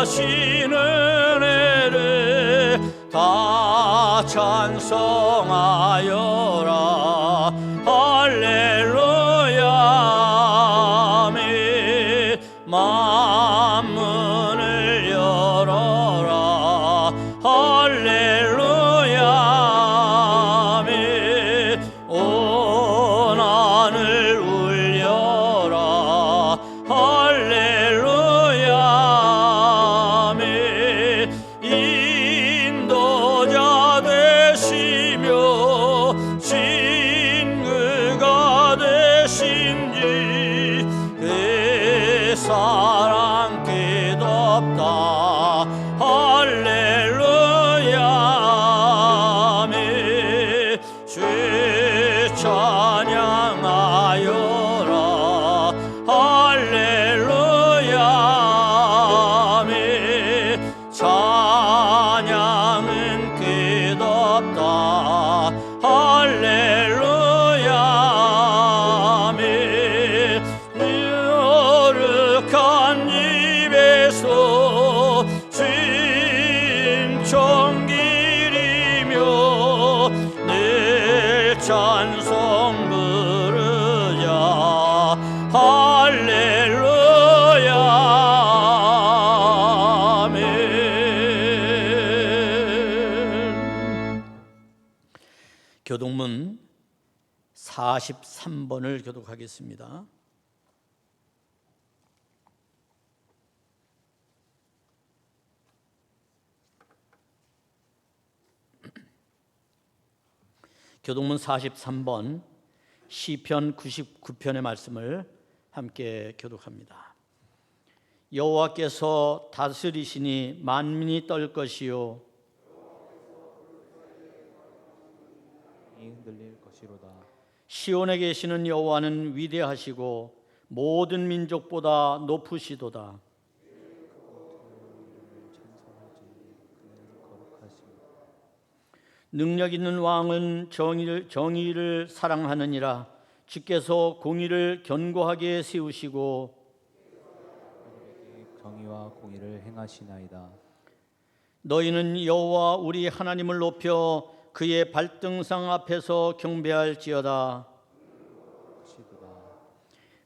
하시는 애를 다 찬송하여라. 할렐루야. 아멘. 만문을 열어라. 할렐루야. 아멘. 온 하늘 울려라. 할렐루야. 아멘. 인도자 되시며 진그가 되신지 그 사랑 끝없다. 할렐루야. 아멘. 주 찬양하여라. 할렐루야. 아멘. 찬양은 끝없다. 할렐루야. 아멘. 거룩한 입에서 진청기리며 늘 찬송 부르자. 할렐루야. 아멘. 교독문 43번을 교독하겠습니다. 교독문 43번 시편 99편의 말씀을 함께 교독합니다. 여호와께서 다스리시니 만민이 떨 것이요 흔들릴 것이로다. 시온에 계시는 여호와는 위대하시고 모든 민족보다 높으시도다. 능력 있는 왕은 정의를 사랑하느니라. 주께서 공의를 견고하게 세우시고 정의와 공의를 행하시나이다. 너희는 여호와 우리 하나님을 높여 그의 발등상 앞에서 경배할지어다.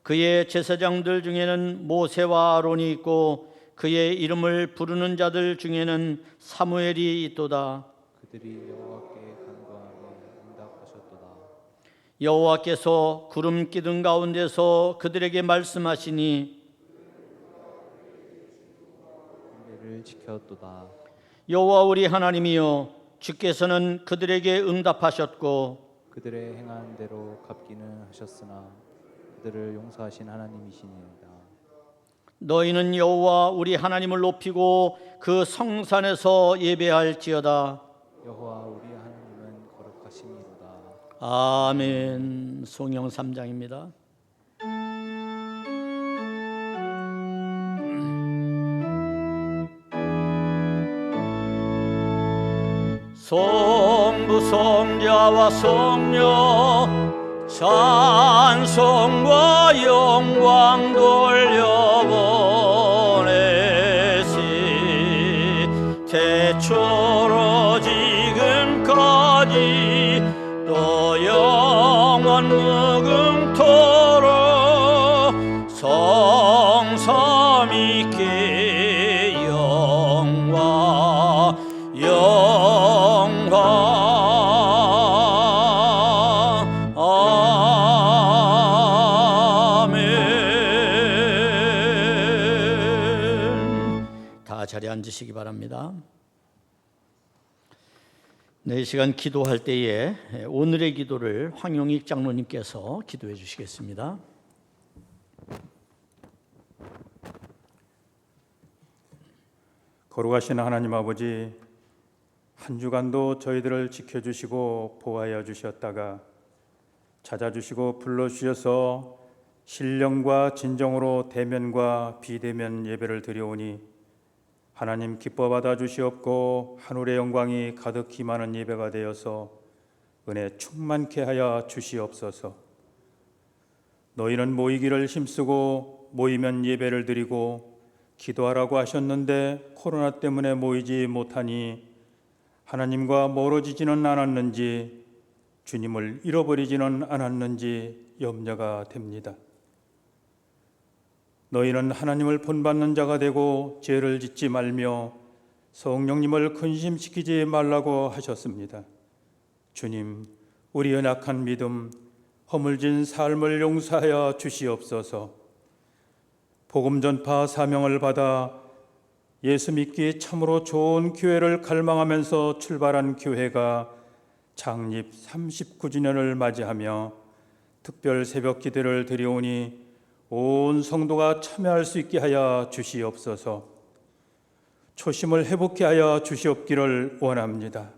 그의 제사장들 중에는 모세와 아론이 있고 그의 이름을 부르는 자들 중에는 사무엘이 있도다. 그들이 여호와께 간구하며 응답하셨도다. 여호와께서 구름 기둥 가운데서 그들에게 말씀하시니 공의를 지켰도다. 여호와 우리 하나님이여 주께서는 그들에게 응답하셨고 그들의 행한 대로 갚기는 하셨으나 그들을 용서하신 하나님이시니이다. 너희는 여호와 우리 하나님을 높이고 그 성산에서 예배할지어다. 여호와 우리 하나님은 거룩하심이로다. 아멘. 송영 3장입니다. 성부 성자와 성령 찬송과 영광 돌려보내시. 태초로 지금까지 또 영원 무궁토록 성삼 있게 영광 아멘. 다 자리에 앉으시기 바랍니다. 네, 이 시간 기도할 때에 오늘의 기도를 황용익 장로님께서 기도해 주시겠습니다. 거룩하신 하나님 아버지, 한 주간도 저희들을 지켜주시고 보호하여 주셨다가 찾아주시고 불러주셔서 신령과 진정으로 대면과 비대면 예배를 드려오니 하나님 기뻐 받아 주시옵고 하늘의 영광이 가득히 많은 예배가 되어서 은혜 충만케 하여 주시옵소서. 너희는 모이기를 힘쓰고 모이면 예배를 드리고 기도하라고 하셨는데 코로나 때문에 모이지 못하니 하나님과 멀어지지는 않았는지 주님을 잃어버리지는 않았는지 염려가 됩니다. 너희는 하나님을 본받는 자가 되고 죄를 짓지 말며 성령님을 근심시키지 말라고 하셨습니다. 주님, 우리의 약한 믿음, 허물진 삶을 용서하여 주시옵소서. 복음 전파 사명을 받아 예수 믿기 참으로 좋은 교회를 갈망하면서 출발한 교회가 창립 39주년을 맞이하며 특별 새벽 기도를 드리오니 온 성도가 참여할 수 있게 하여 주시옵소서. 초심을 회복케 하여 주시옵기를 원합니다.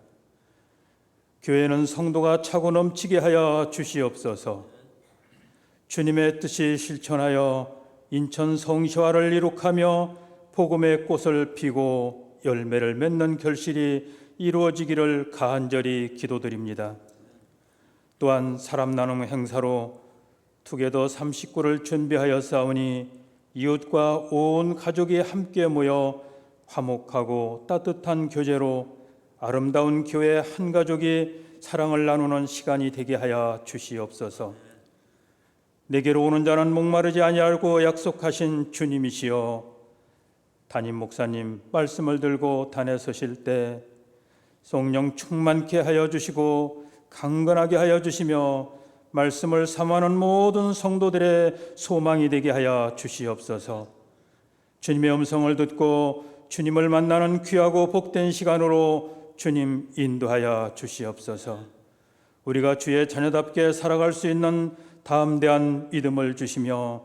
교회는 성도가 차고 넘치게 하여 주시옵소서. 주님의 뜻이 실천하여 인천 성시화를 이룩하며 복음의 꽃을 피고 열매를 맺는 결실이 이루어지기를 간절히 기도드립니다. 또한 사람 나눔 행사로 투게더 39를 준비하였사오니 이웃과 온 가족이 함께 모여 화목하고 따뜻한 교제로 아름다운 교회 한 가족이 사랑을 나누는 시간이 되게 하여 주시옵소서. 내게로 오는 자는 목마르지 아니하고 약속하신 주님이시여, 담임 목사님 말씀을 들고 단에 서실 때 성령 충만케 하여 주시고 강건하게 하여 주시며 말씀을 삼하는 모든 성도들의 소망이 되게 하여 주시옵소서. 주님의 음성을 듣고 주님을 만나는 귀하고 복된 시간으로 주님 인도하여 주시옵소서. 우리가 주의 자녀답게 살아갈 수 있는 담대한 믿음을 주시며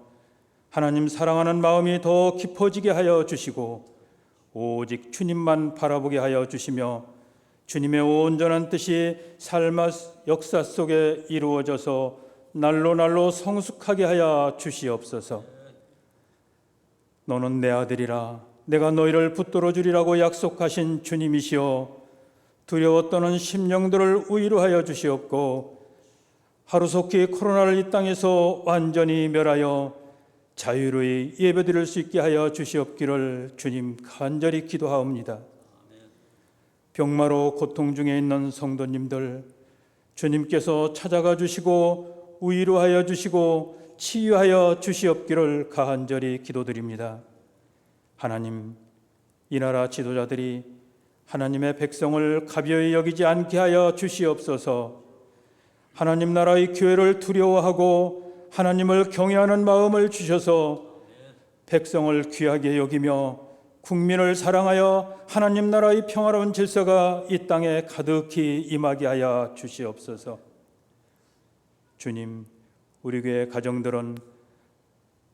하나님 사랑하는 마음이 더 깊어지게 하여 주시고 오직 주님만 바라보게 하여 주시며 주님의 온전한 뜻이 삶의 역사 속에 이루어져서 날로 날로 성숙하게 하여 주시옵소서. 너는 내 아들이라 내가 너희를 붙들어 주리라고 약속하신 주님이시여, 두려워 떠는 심령들을 위로하여 주시옵고 하루속히 코로나를 이 땅에서 완전히 멸하여 자유로이 예배드릴 수 있게 하여 주시옵기를 주님 간절히 기도하옵니다. 병마로 고통 중에 있는 성도님들 주님께서 찾아가 주시고 위로하여 주시고 치유하여 주시옵기를 간절히 기도드립니다. 하나님, 이 나라 지도자들이 하나님의 백성을 가벼이 여기지 않게 하여 주시옵소서. 하나님 나라의 교회를 두려워하고 하나님을 경외하는 마음을 주셔서 백성을 귀하게 여기며 국민을 사랑하여 하나님 나라의 평화로운 질서가 이 땅에 가득히 임하게 하여 주시옵소서. 주님, 우리 교회 가정들은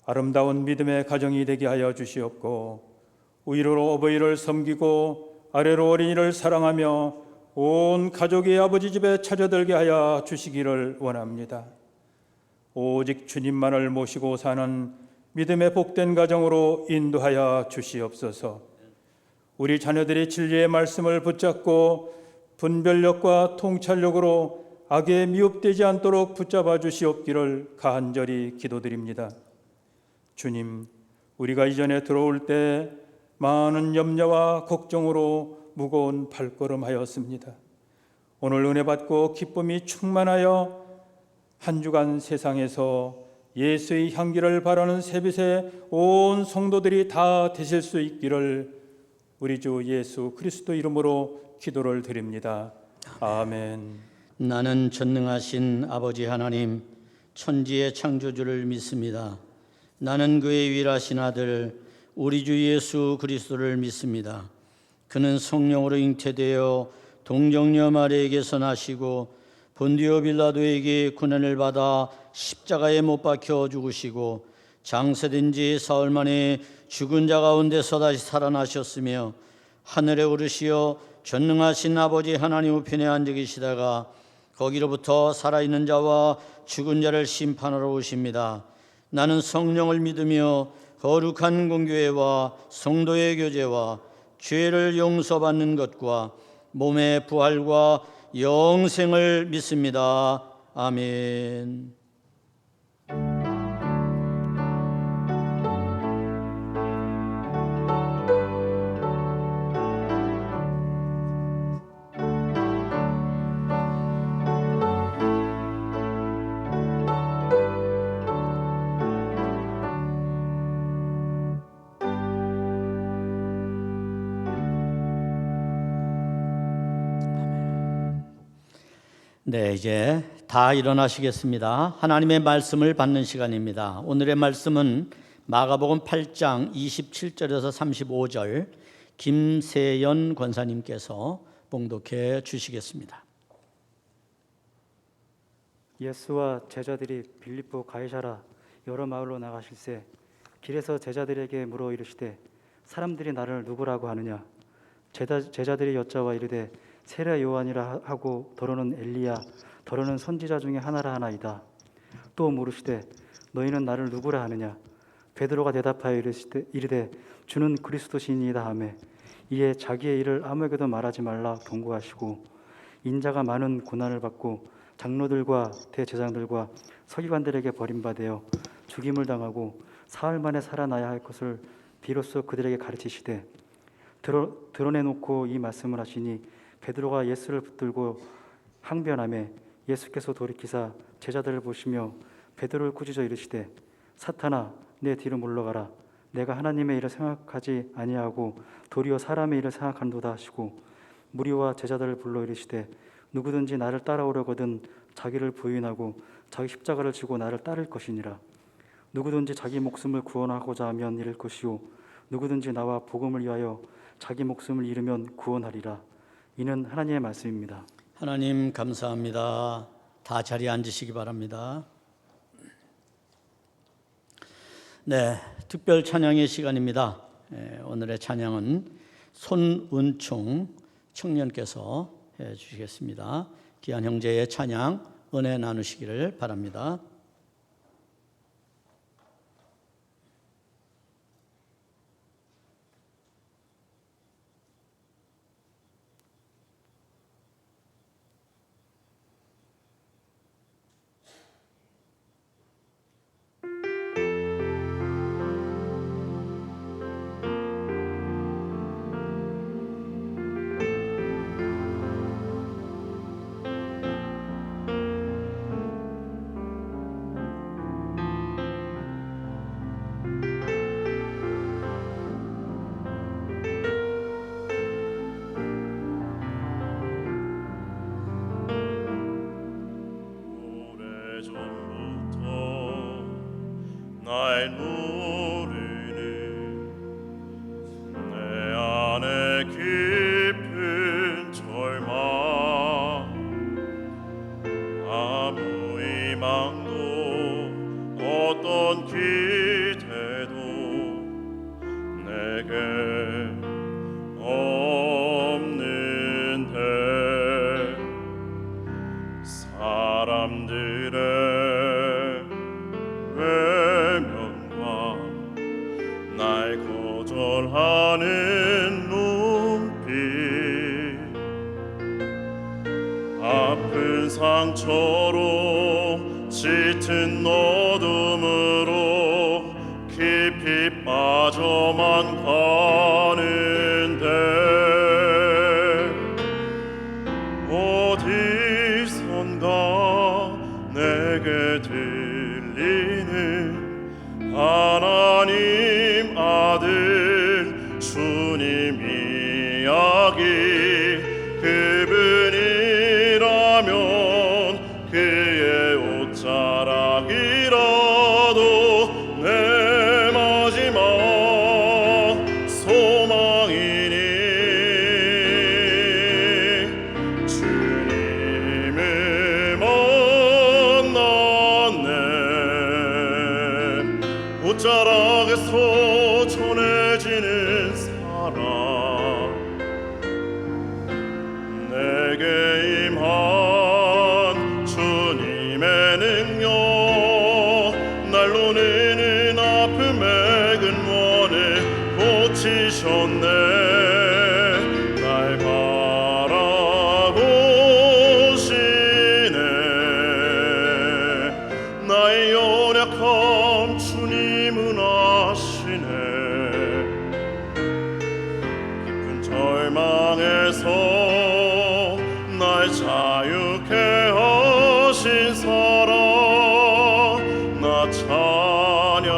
아름다운 믿음의 가정이 되게 하여 주시옵고 위로로 어버이를 섬기고 아래로 어린이를 사랑하며 온 가족이 아버지 집에 찾아들게 하여 주시기를 원합니다. 오직 주님만을 모시고 사는 믿음의 복된 가정으로 인도하여 주시옵소서. 우리 자녀들이 진리의 말씀을 붙잡고 분별력과 통찰력으로 악에 미혹되지 않도록 붙잡아 주시옵기를 간절히 기도드립니다. 주님, 우리가 이전에 들어올 때 많은 염려와 걱정으로 무거운 발걸음하였습니다. 오늘 은혜 받고 기쁨이 충만하여 한 주간 세상에서 예수의 향기를 바라는 새빛에 온 성도들이 다 되실 수 있기를 우리 주 예수 그리스도 이름으로 기도를 드립니다. 아멘. 나는 전능하신 아버지 하나님, 천지의 창조주를 믿습니다. 나는 그의 유일하신 아들 우리 주 예수 그리스도를 믿습니다. 그는 성령으로 잉태되어 동정녀 마리아에게서 나시고 본디오 빌라도에게 고난을 받아 십자가에 못 박혀 죽으시고 장세된 지 사흘 만에 죽은 자 가운데서 다시 살아나셨으며 하늘에 오르시어 전능하신 아버지 하나님 우편에 앉아 계시다가 거기로부터 살아있는 자와 죽은 자를 심판하러 오십니다. 나는 성령을 믿으며 거룩한 공교회와 성도의 교제와 죄를 용서받는 것과 몸의 부활과 영생을 믿습니다. 아멘. 네, 이제 다 일어나시겠습니다. 하나님의 말씀을 받는 시간입니다. 오늘의 말씀은 마가복음 8장 27절에서 35절 김세연 권사님께서 봉독해 주시겠습니다. 예수와 제자들이 빌립보 가이사라 여러 마을로 나가실새 길에서 제자들에게 물어 이르시되 사람들이 나를 누구라고 하느냐. 제자들이 여짜와 이르되 세례 요한이라 하고 더러는 엘리야 더러는 선지자 중에 하나라 하나이다. 또 물으시되 너희는 나를 누구라 하느냐. 베드로가 대답하여 이르되 주는 그리스도시니이다 하매 이에 자기의 일을 아무에게도 말하지 말라 경고하시고 인자가 많은 고난을 받고 장로들과 대제사장들과 서기관들에게 버림받아 죽임을 당하고 사흘 만에 살아나야 할 것을 비로소 그들에게 가르치시되 드러내놓고 이 말씀을 하시니 베드로가 예수를 붙들고 항변하매 예수께서 돌이키사 제자들을 보시며 베드로를 꾸짖어 이르시되 사탄아 내 뒤로 물러가라. 내가 하나님의 일을 생각하지 아니하고 도리어 사람의 일을 생각한도다 하시고 무리와 제자들을 불러 이르시되 누구든지 나를 따라오려거든 자기를 부인하고 자기 십자가를 지고 나를 따를 것이니라. 누구든지 자기 목숨을 구원하고자 하면 잃을 것이요 누구든지 나와 복음을 위하여 자기 목숨을 잃으면 구원하리라. 이는 하나님의 말씀입니다. 하나님 감사합니다. 다 자리에 앉으시기 바랍니다. 네, 특별 찬양의 시간입니다. 오늘의 찬양은 손은충 청년께서 해주시겠습니다. 귀한 형제의 찬양 은혜 나누시기를 바랍니다. 날 모르는 내 안에 깊은 절망 아무 희망도 어떤 기대도 내게 없는데 사람들의 날 거절하는 눈빛 아픈 상처로 짙은 어둠으로 깊이 빠져만 가는데 어디선가 내게 들리는 하나님 아들 주님 이야기 그분이라면 그의 옷자락이라도 내 마지막 소망이니 주님을 만났네. 옷자락에서 전해지는 사랑 내게 임한 주님의 능력 날 놓는 아픔의 근원을 고치셨네. 날 바라보시네. 나의 연약함 주님은 아시네. 깊은 절망에서 날 자유케 하신 사랑 나 찬양해.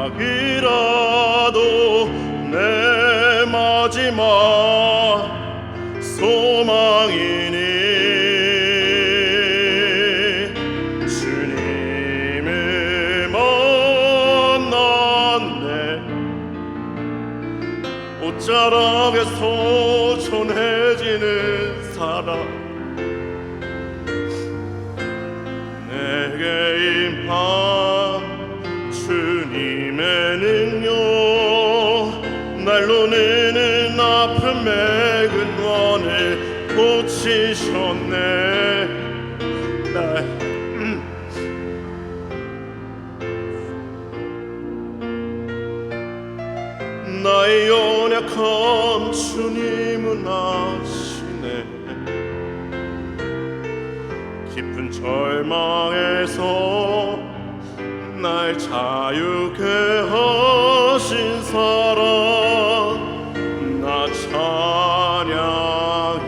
마지막이라도 내 마지막 소망이니 주님을 만났네. 옷자락에서 전해지는 사랑 내게 임한 주님의 능력 날로 느는 아픔의 근원을 고치셨네. 나의 연약함 주님은 아시네. 깊은 절망에서 날 자유케 하신 사랑 나 찬양해.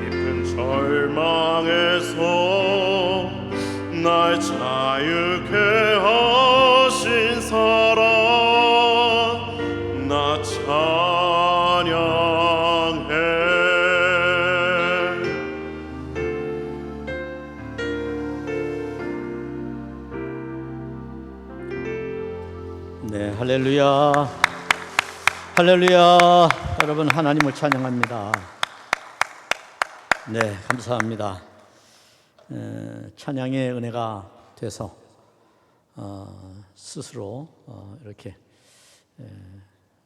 깊은 절망에서 날 자유케 하신 사랑 나 찬양해. 네, 할렐루야. 할렐루야. 여러분 하나님을 찬양합니다. 네, 감사합니다. 찬양의 은혜가 돼서 스스로 이렇게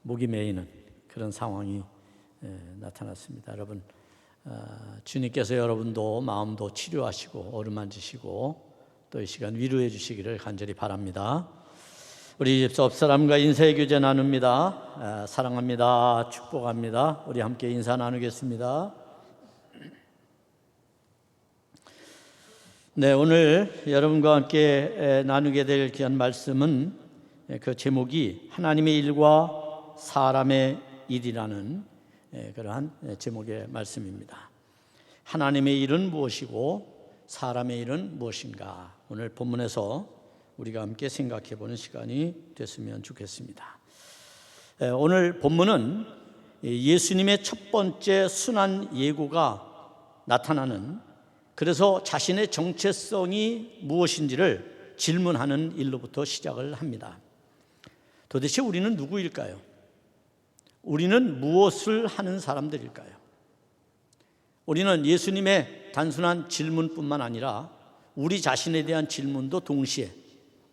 목이 메이는 그런 상황이 나타났습니다. 여러분 주님께서 여러분도 마음도 치료하시고 어루만지시고 또 이 시간 위로해 주시기를 간절히 바랍니다. 우리 집 옆사람과 인사의 교제 나눕니다. 사랑합니다. 축복합니다. 우리 함께 인사 나누겠습니다. 네, 오늘 여러분과 함께 나누게 될 귀한 말씀은 그 제목이 하나님의 일과 사람의 일이라는 그러한 제목의 말씀입니다. 하나님의 일은 무엇이고 사람의 일은 무엇인가? 오늘 본문에서 우리가 함께 생각해 보는 시간이 됐으면 좋겠습니다. 오늘 본문은 예수님의 첫 번째 순환 예고가 나타나는, 그래서 자신의 정체성이 무엇인지를 질문하는 일로부터 시작을 합니다. 도대체 우리는 누구일까요? 우리는 무엇을 하는 사람들일까요? 우리는 예수님의 단순한 질문뿐만 아니라 우리 자신에 대한 질문도 동시에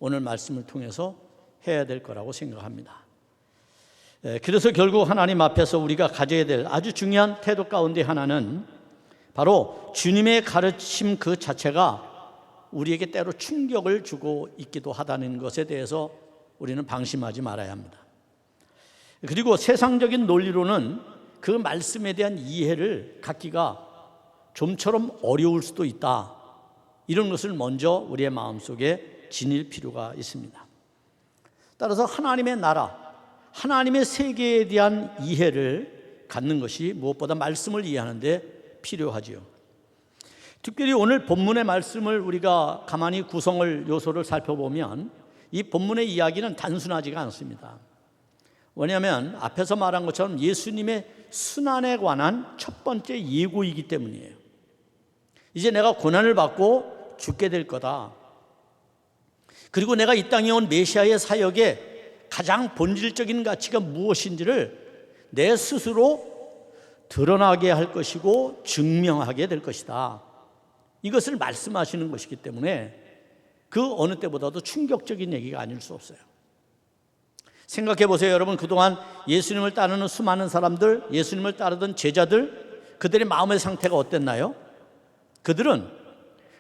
오늘 말씀을 통해서 해야 될 거라고 생각합니다. 그래서 결국 하나님 앞에서 우리가 가져야 될 아주 중요한 태도 가운데 하나는 바로 주님의 가르침 그 자체가 우리에게 때로 충격을 주고 있기도 하다는 것에 대해서 우리는 방심하지 말아야 합니다. 그리고 세상적인 논리로는 그 말씀에 대한 이해를 갖기가 좀처럼 어려울 수도 있다. 이런 것을 먼저 우리의 마음속에 지닐 필요가 있습니다. 따라서 하나님의 나라, 하나님의 세계에 대한 이해를 갖는 것이 무엇보다 말씀을 이해하는 데 필요하지요. 특별히 오늘 본문의 말씀을 우리가 가만히 구성을 요소를 살펴보면 이 본문의 이야기는 단순하지가 않습니다. 왜냐하면 앞에서 말한 것처럼 예수님의 순환에 관한 첫 번째 예고이기 때문이에요. 이제 내가 고난을 받고 죽게 될 거다. 그리고 내가 이 땅에 온 메시아의 사역의 가장 본질적인 가치가 무엇인지를 내 스스로 드러나게 할 것이고 증명하게 될 것이다. 이것을 말씀하시는 것이기 때문에 그 어느 때보다도 충격적인 얘기가 아닐 수 없어요. 생각해 보세요. 여러분, 그동안 예수님을 따르는 수많은 사람들, 예수님을 따르던 제자들, 그들의 마음의 상태가 어땠나요? 그들은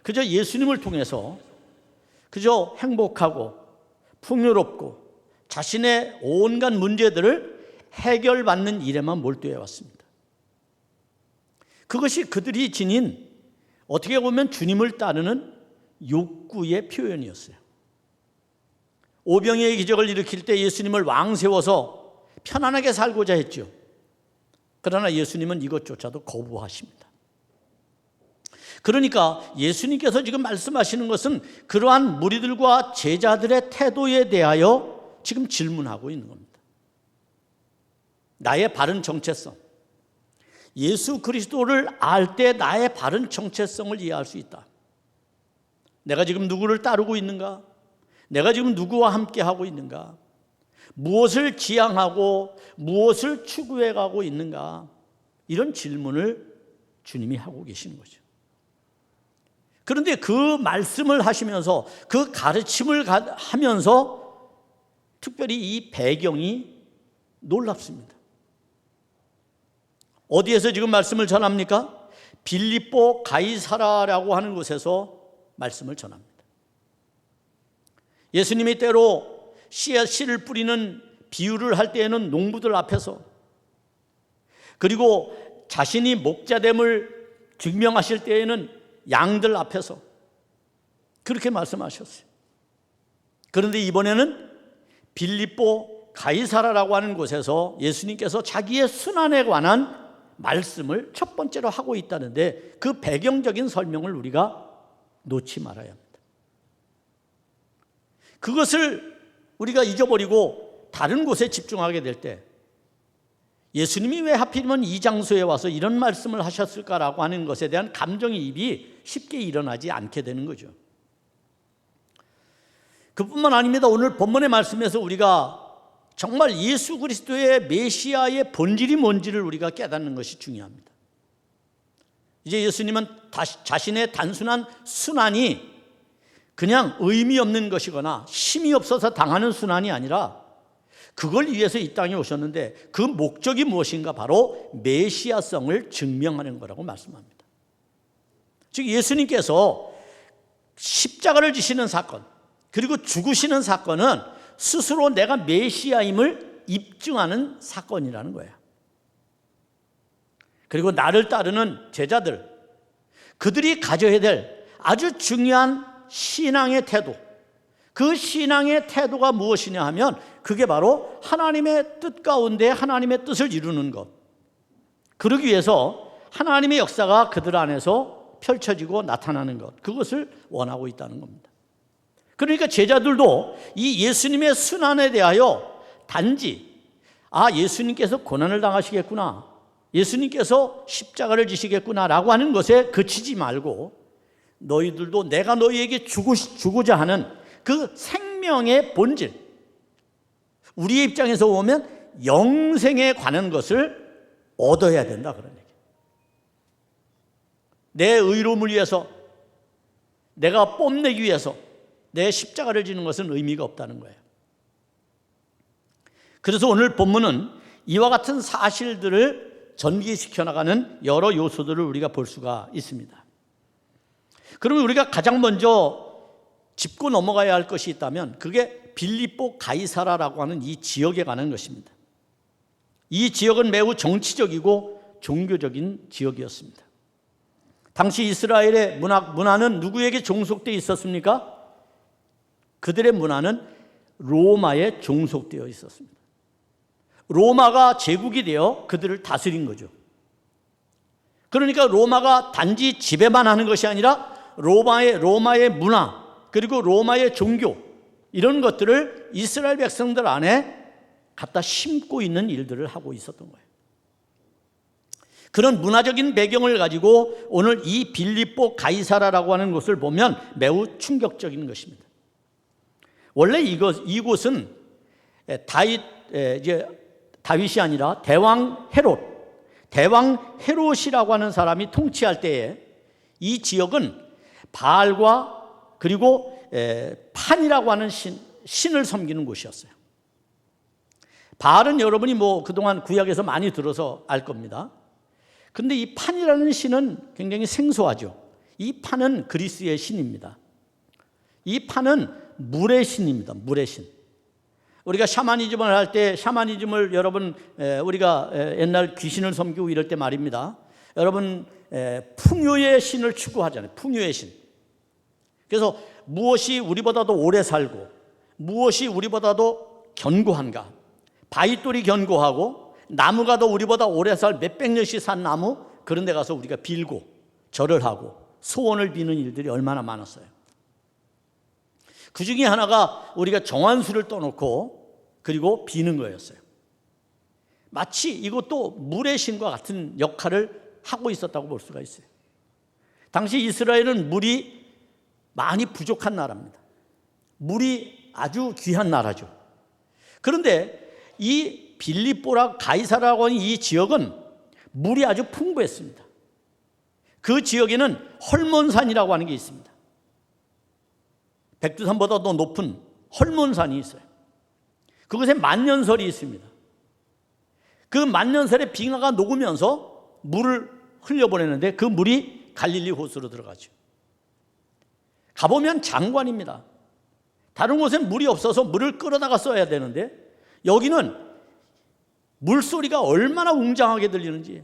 그저 예수님을 통해서 그저 행복하고 풍요롭고 자신의 온갖 문제들을 해결받는 일에만 몰두해 왔습니다. 그것이 그들이 지닌 어떻게 보면 주님을 따르는 욕구의 표현이었어요. 오병이의 기적을 일으킬 때 예수님을 왕 세워서 편안하게 살고자 했죠. 그러나 예수님은 이것조차도 거부하십니다. 그러니까 예수님께서 지금 말씀하시는 것은 그러한 무리들과 제자들의 태도에 대하여 지금 질문하고 있는 겁니다. 나의 바른 정체성, 예수 그리스도를 알 때 나의 바른 정체성을 이해할 수 있다. 내가 지금 누구를 따르고 있는가? 내가 지금 누구와 함께 하고 있는가? 무엇을 지향하고 무엇을 추구해 가고 있는가? 이런 질문을 주님이 하고 계시는 거죠. 그런데 그 말씀을 하시면서 그 가르침을 하면서 특별히 이 배경이 놀랍습니다. 어디에서 지금 말씀을 전합니까? 빌립보 가이사라라고 하는 곳에서 말씀을 전합니다. 예수님이 때로 씨를 뿌리는 비유를 할 때에는 농부들 앞에서, 그리고 자신이 목자됨을 증명하실 때에는 양들 앞에서 그렇게 말씀하셨어요. 그런데 이번에는 빌립보 가이사라라고 하는 곳에서 예수님께서 자기의 순환에 관한 말씀을 첫 번째로 하고 있다는데, 그 배경적인 설명을 우리가 놓지 말아야 합니다. 그것을 우리가 잊어버리고 다른 곳에 집중하게 될 때, 예수님이 왜 하필이면 이 장소에 와서 이런 말씀을 하셨을까라고 하는 것에 대한 감정이입이 쉽게 일어나지 않게 되는 거죠. 그뿐만 아닙니다. 오늘 본문의 말씀에서 우리가 정말 예수 그리스도의 메시아의 본질이 뭔지를 우리가 깨닫는 것이 중요합니다. 이제 예수님은 자신의 단순한 순환이 그냥 의미 없는 것이거나 힘이 없어서 당하는 순환이 아니라 그걸 위해서 이 땅에 오셨는데, 그 목적이 무엇인가? 바로 메시아성을 증명하는 거라고 말씀합니다. 즉 예수님께서 십자가를 지시는 사건, 그리고 죽으시는 사건은 스스로 내가 메시아임을 입증하는 사건이라는 거예요. 그리고 나를 따르는 제자들, 그들이 가져야 될 아주 중요한 신앙의 태도, 그 신앙의 태도가 무엇이냐 하면 그게 바로 하나님의 뜻 가운데 하나님의 뜻을 이루는 것, 그러기 위해서 하나님의 역사가 그들 안에서 펼쳐지고 나타나는 것, 그것을 원하고 있다는 겁니다. 그러니까 제자들도 이 예수님의 순환에 대하여 단지 예수님께서 고난을 당하시겠구나, 예수님께서 십자가를 지시겠구나 라고 하는 것에 그치지 말고, 너희들도 내가 너희에게 주고자 하는 그 생명의 본질, 우리의 입장에서 보면 영생에 관한 것을 얻어야 된다, 그런 얘기예요. 내 의로움을 위해서, 내가 뽐내기 위해서 내 십자가를 지는 것은 의미가 없다는 거예요. 그래서 오늘 본문은 이와 같은 사실들을 전개시켜 나가는 여러 요소들을 우리가 볼 수가 있습니다. 그러면 우리가 가장 먼저 짚고 넘어가야 할 것이 있다면 그게 빌립보 가이사라라고 하는 이 지역에 관한 것입니다. 이 지역은 매우 정치적이고 종교적인 지역이었습니다. 당시 이스라엘의 문화는 누구에게 종속되어 있었습니까? 그들의 문화는 로마에 종속되어 있었습니다. 로마가 제국이 되어 그들을 다스린 거죠. 그러니까 로마가 단지 지배만 하는 것이 아니라 로마의 문화, 그리고 로마의 종교, 이런 것들을 이스라엘 백성들 안에 갖다 심고 있는 일들을 하고 있었던 거예요. 그런 문화적인 배경을 가지고 오늘 이 빌립보 가이사라라고 하는 곳을 보면 매우 충격적인 것입니다. 원래 이곳은 다윗이 아니라 대왕 헤롯이라고 하는 사람이 통치할 때에 이 지역은 바알과 그리고 판이라고 하는 신을 섬기는 곳이었어요. 바알은 여러분이 그동안 구약에서 많이 들어서 알 겁니다. 그런데 이 판이라는 신은 굉장히 생소하죠. 이 판은 그리스의 신입니다. 이 판은 물의 신입니다. 물의 신. 우리가 샤머니즘을 할 때, 샤머니즘을 여러분 우리가 옛날 귀신을 섬기고 이럴 때 말입니다. 여러분 풍요의 신을 추구하잖아요. 풍요의 신. 그래서 무엇이 우리보다도 오래 살고 무엇이 우리보다도 견고한가, 바위돌이 견고하고 나무가 더 우리보다 오래 살 몇백 년씩 산 나무, 그런 데 가서 우리가 빌고 절을 하고 소원을 비는 일들이 얼마나 많았어요. 그 중에 하나가 우리가 정한수를 떠놓고 그리고 비는 거였어요. 마치 이것도 물의 신과 같은 역할을 하고 있었다고 볼 수가 있어요. 당시 이스라엘은 물이 많이 부족한 나라입니다. 물이 아주 귀한 나라죠. 그런데 이 빌립보라 가이사라고 하는 이 지역은 물이 아주 풍부했습니다. 그 지역에는 헐몬산이라고 하는 게 있습니다. 백두산보다 더 높은 헐몬산이 있어요. 그곳에 만년설이 있습니다. 그 만년설에 빙하가 녹으면서 물을 흘려보내는데 그 물이 갈릴리 호수로 들어가죠. 가보면 장관입니다. 다른 곳엔 물이 없어서 물을 끌어다가 써야 되는데 여기는 물소리가 얼마나 웅장하게 들리는지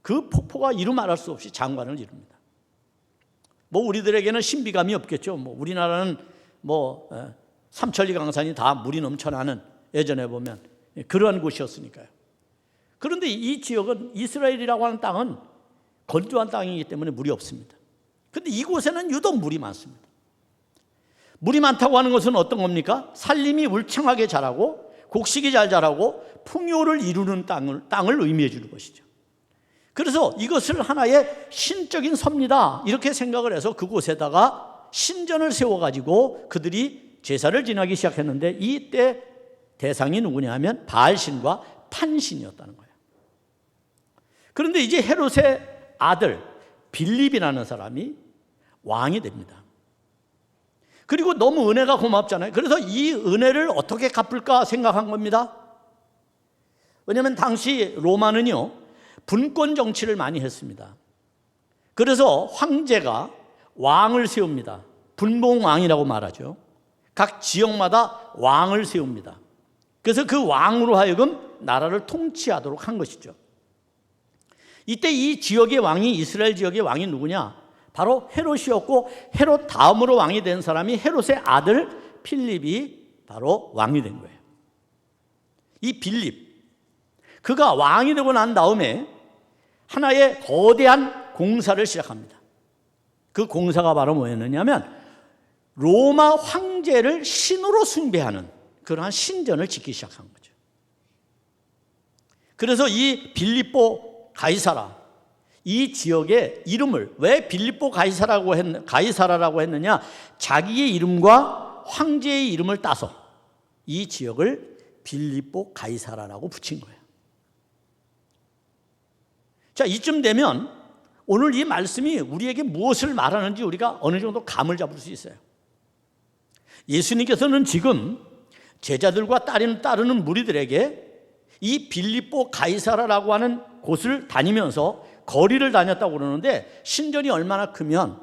그 폭포가 이루 말할 수 없이 장관을 이룹니다. 뭐 우리들에게는 신비감이 없겠죠. 뭐 우리나라는 뭐 삼천리 강산이 다 물이 넘쳐나는, 예전에 보면 그러한 곳이었으니까요. 그런데 이 지역은, 이스라엘이라고 하는 땅은 건조한 땅이기 때문에 물이 없습니다. 그런데 이곳에는 유독 물이 많습니다. 물이 많다고 하는 것은 어떤 겁니까? 살림이 울창하게 자라고 곡식이 잘 자라고 풍요를 이루는 땅을 의미해 주는 것이죠. 그래서 이것을 하나의 신적인 섭니다 이렇게 생각을 해서 그곳에다가 신전을 세워가지고 그들이 제사를 지내기 시작했는데, 이때 대상이 누구냐 하면 바알신과 판신이었다는 거예요. 그런데 이제 헤롯의 아들 빌립이라는 사람이 왕이 됩니다. 그리고 너무 은혜가 고맙잖아요. 그래서 이 은혜를 어떻게 갚을까 생각한 겁니다. 왜냐하면 당시 로마는요 분권 정치를 많이 했습니다. 그래서 황제가 왕을 세웁니다. 분봉왕이라고 말하죠. 각 지역마다 왕을 세웁니다. 그래서 그 왕으로 하여금 나라를 통치하도록 한 것이죠. 이때 이 지역의 왕이, 이스라엘 지역의 왕이 누구냐? 바로 헤롯이었고, 헤롯 다음으로 왕이 된 사람이 헤롯의 아들 필립이 바로 왕이 된 거예요. 이 빌립, 그가 왕이 되고 난 다음에 하나의 거대한 공사를 시작합니다. 그 공사가 바로 뭐였느냐면 로마 황제를 신으로 숭배하는 그러한 신전을 짓기 시작한 거죠. 그래서 이 빌립보 가이사라, 이 지역의 이름을 왜 빌립보 가이사라라고 했느냐? 자기의 이름과 황제의 이름을 따서 이 지역을 빌립보 가이사라라고 붙인 거예요. 자, 이쯤 되면 오늘 이 말씀이 우리에게 무엇을 말하는지 우리가 어느 정도 감을 잡을 수 있어요. 예수님께서는 지금 제자들과 따르는 무리들에게 이 빌립보 가이사라라고 하는 곳을 다니면서 거리를 다녔다고 그러는데, 신전이 얼마나 크면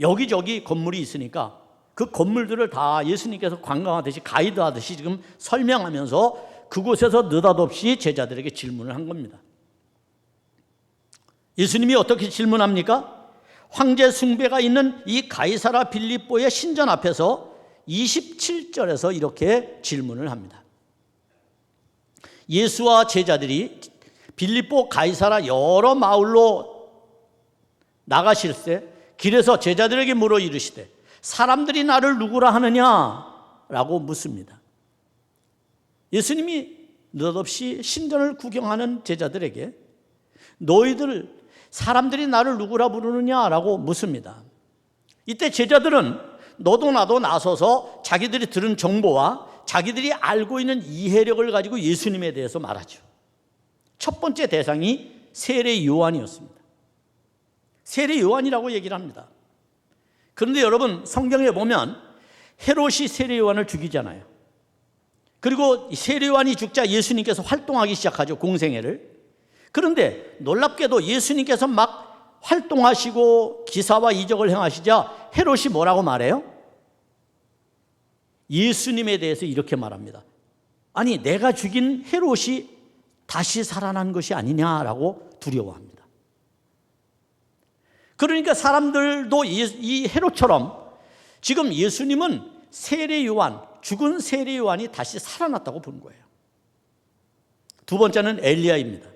여기저기 건물이 있으니까 그 건물들을 다 예수님께서 관광하듯이 가이드하듯이 지금 설명하면서 그곳에서 느닷없이 제자들에게 질문을 한 겁니다. 예수님이 어떻게 질문합니까? 황제 숭배가 있는 이 가이사라 빌립보의 신전 앞에서 27절에서 이렇게 질문을 합니다. 예수와 제자들이 빌립보 가이사라 여러 마을로 나가실 때 길에서 제자들에게 물어 이르시되 사람들이 나를 누구라 하느냐라고 묻습니다. 예수님이 느닷없이 신전을 구경하는 제자들에게 너희들 사람들이 나를 누구라 부르느냐라고 묻습니다. 이때 제자들은 너도 나도 나서서 자기들이 들은 정보와 자기들이 알고 있는 이해력을 가지고 예수님에 대해서 말하죠. 첫 번째 대상이 세례 요한이었습니다. 세례 요한이라고 얘기를 합니다. 그런데 여러분, 성경에 보면 헤롯이 세례 요한을 죽이잖아요. 그리고 세례 요한이 죽자 예수님께서 활동하기 시작하죠, 공생애를. 그런데 놀랍게도 예수님께서 막 활동하시고 기사와 이적을 행하시자 헤롯이 뭐라고 말해요? 예수님에 대해서 이렇게 말합니다. 아니, 내가 죽인 헤롯이 다시 살아난 것이 아니냐라고 두려워합니다. 그러니까 사람들도 이 헤롯처럼 지금 예수님은 세례 요한, 죽은 세례 요한이 다시 살아났다고 본 거예요. 두 번째는 엘리야입니다.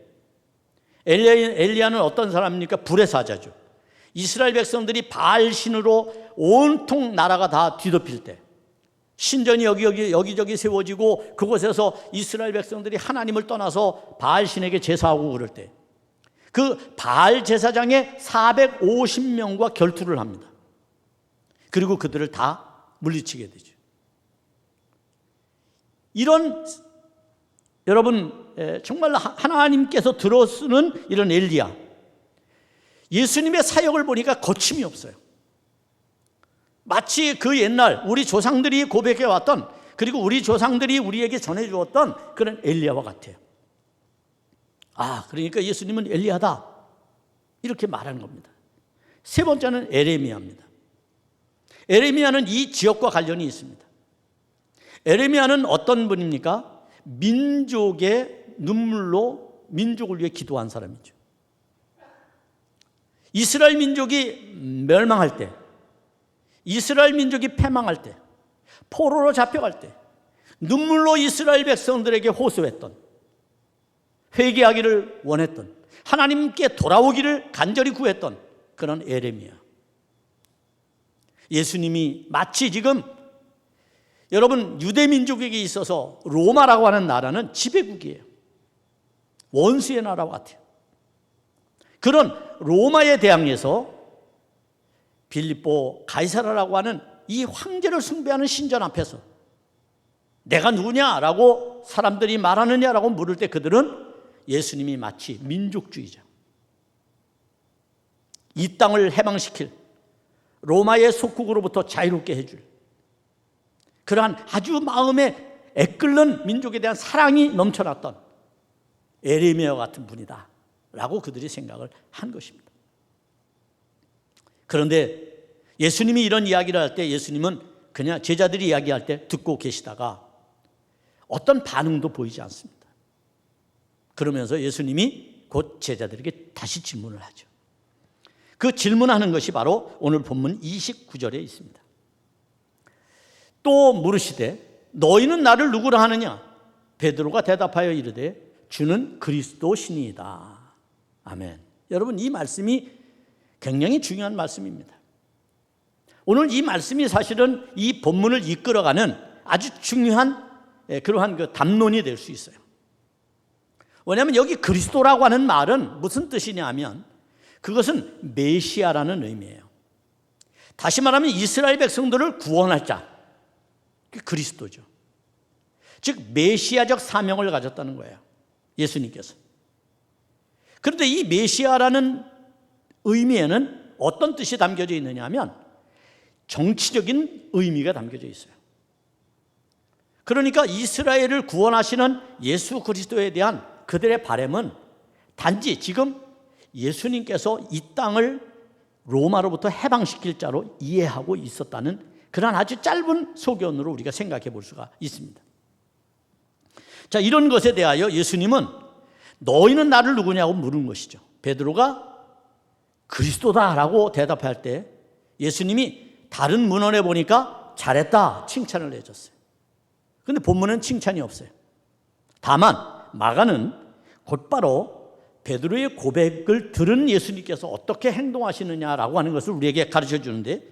엘리야는 어떤 사람입니까? 불의 사자죠. 이스라엘 백성들이 바알 신으로 온통 나라가 다 뒤덮일 때, 신전이 여기저기 세워지고 그곳에서 이스라엘 백성들이 하나님을 떠나서 바알 신에게 제사하고 그럴 때, 그 바알 제사장의 450명과 결투를 합니다. 그리고 그들을 다 물리치게 되죠. 이런, 여러분, 정말 하나님께서 들어쓰는 이런 엘리야, 예수님의 사역을 보니까 거침이 없어요. 마치 그 옛날 우리 조상들이 고백해 왔던, 그리고 우리 조상들이 우리에게 전해 주었던 그런 엘리야와 같아요. 그러니까 예수님은 엘리야다, 이렇게 말하는 겁니다. 세 번째는 에레미야입니다. 에레미야는 이 지역과 관련이 있습니다. 에레미야는 어떤 분입니까? 민족의 눈물로 민족을 위해 기도한 사람이죠. 이스라엘 민족이 멸망할 때, 이스라엘 민족이 패망할 때, 포로로 잡혀갈 때 눈물로 이스라엘 백성들에게 호소했던, 회개하기를 원했던, 하나님께 돌아오기를 간절히 구했던 그런 에레미야. 예수님이 마치 지금 여러분, 유대 민족에게 있어서 로마라고 하는 나라는 지배국이에요. 원수의 나라와 같아요. 그런 로마에 대항해서 빌립보 가이사라라고 하는 이 황제를 숭배하는 신전 앞에서 내가 누구냐라고 사람들이 말하느냐라고 물을 때 그들은 예수님이 마치 민족주의자, 이 땅을 해방시킬, 로마의 속국으로부터 자유롭게 해줄 그러한 아주 마음에 애끓는 민족에 대한 사랑이 넘쳐났던 에레미야 같은 분이다 라고 그들이 생각을 한 것입니다. 그런데 예수님이 이런 이야기를 할 때 예수님은 그냥 제자들이 이야기할 때 듣고 계시다가 어떤 반응도 보이지 않습니다. 그러면서 예수님이 곧 제자들에게 다시 질문을 하죠. 그 질문하는 것이 바로 오늘 본문 29절에 있습니다. 또 물으시되 너희는 나를 누구라 하느냐? 베드로가 대답하여 이르되 주는 그리스도시니이다. 아멘. 여러분, 이 말씀이 굉장히 중요한 말씀입니다. 오늘 이 말씀이 사실은 이 본문을 이끌어가는 아주 중요한 그러한 그 담론이 될 수 있어요. 왜냐하면 여기 그리스도라고 하는 말은 무슨 뜻이냐면 그것은 메시아라는 의미예요. 다시 말하면 이스라엘 백성들을 구원할 자, 그리스도죠. 즉 메시아적 사명을 가졌다는 거예요, 예수님께서. 그런데 이 메시아라는 의미에는 어떤 뜻이 담겨져 있느냐 하면 정치적인 의미가 담겨져 있어요. 그러니까 이스라엘을 구원하시는 예수 그리스도에 대한 그들의 바람은 단지 지금 예수님께서 이 땅을 로마로부터 해방시킬 자로 이해하고 있었다는 그런 아주 짧은 소견으로 우리가 생각해 볼 수가 있습니다. 자, 이런 것에 대하여 예수님은 너희는 나를 누구냐고 물은 것이죠. 베드로가 그리스도다라고 대답할 때 예수님이 다른 문헌에 보니까 잘했다, 칭찬을 해줬어요. 그런데 본문은 칭찬이 없어요. 다만 마가는 곧바로 베드로의 고백을 들은 예수님께서 어떻게 행동하시느냐라고 하는 것을 우리에게 가르쳐 주는데,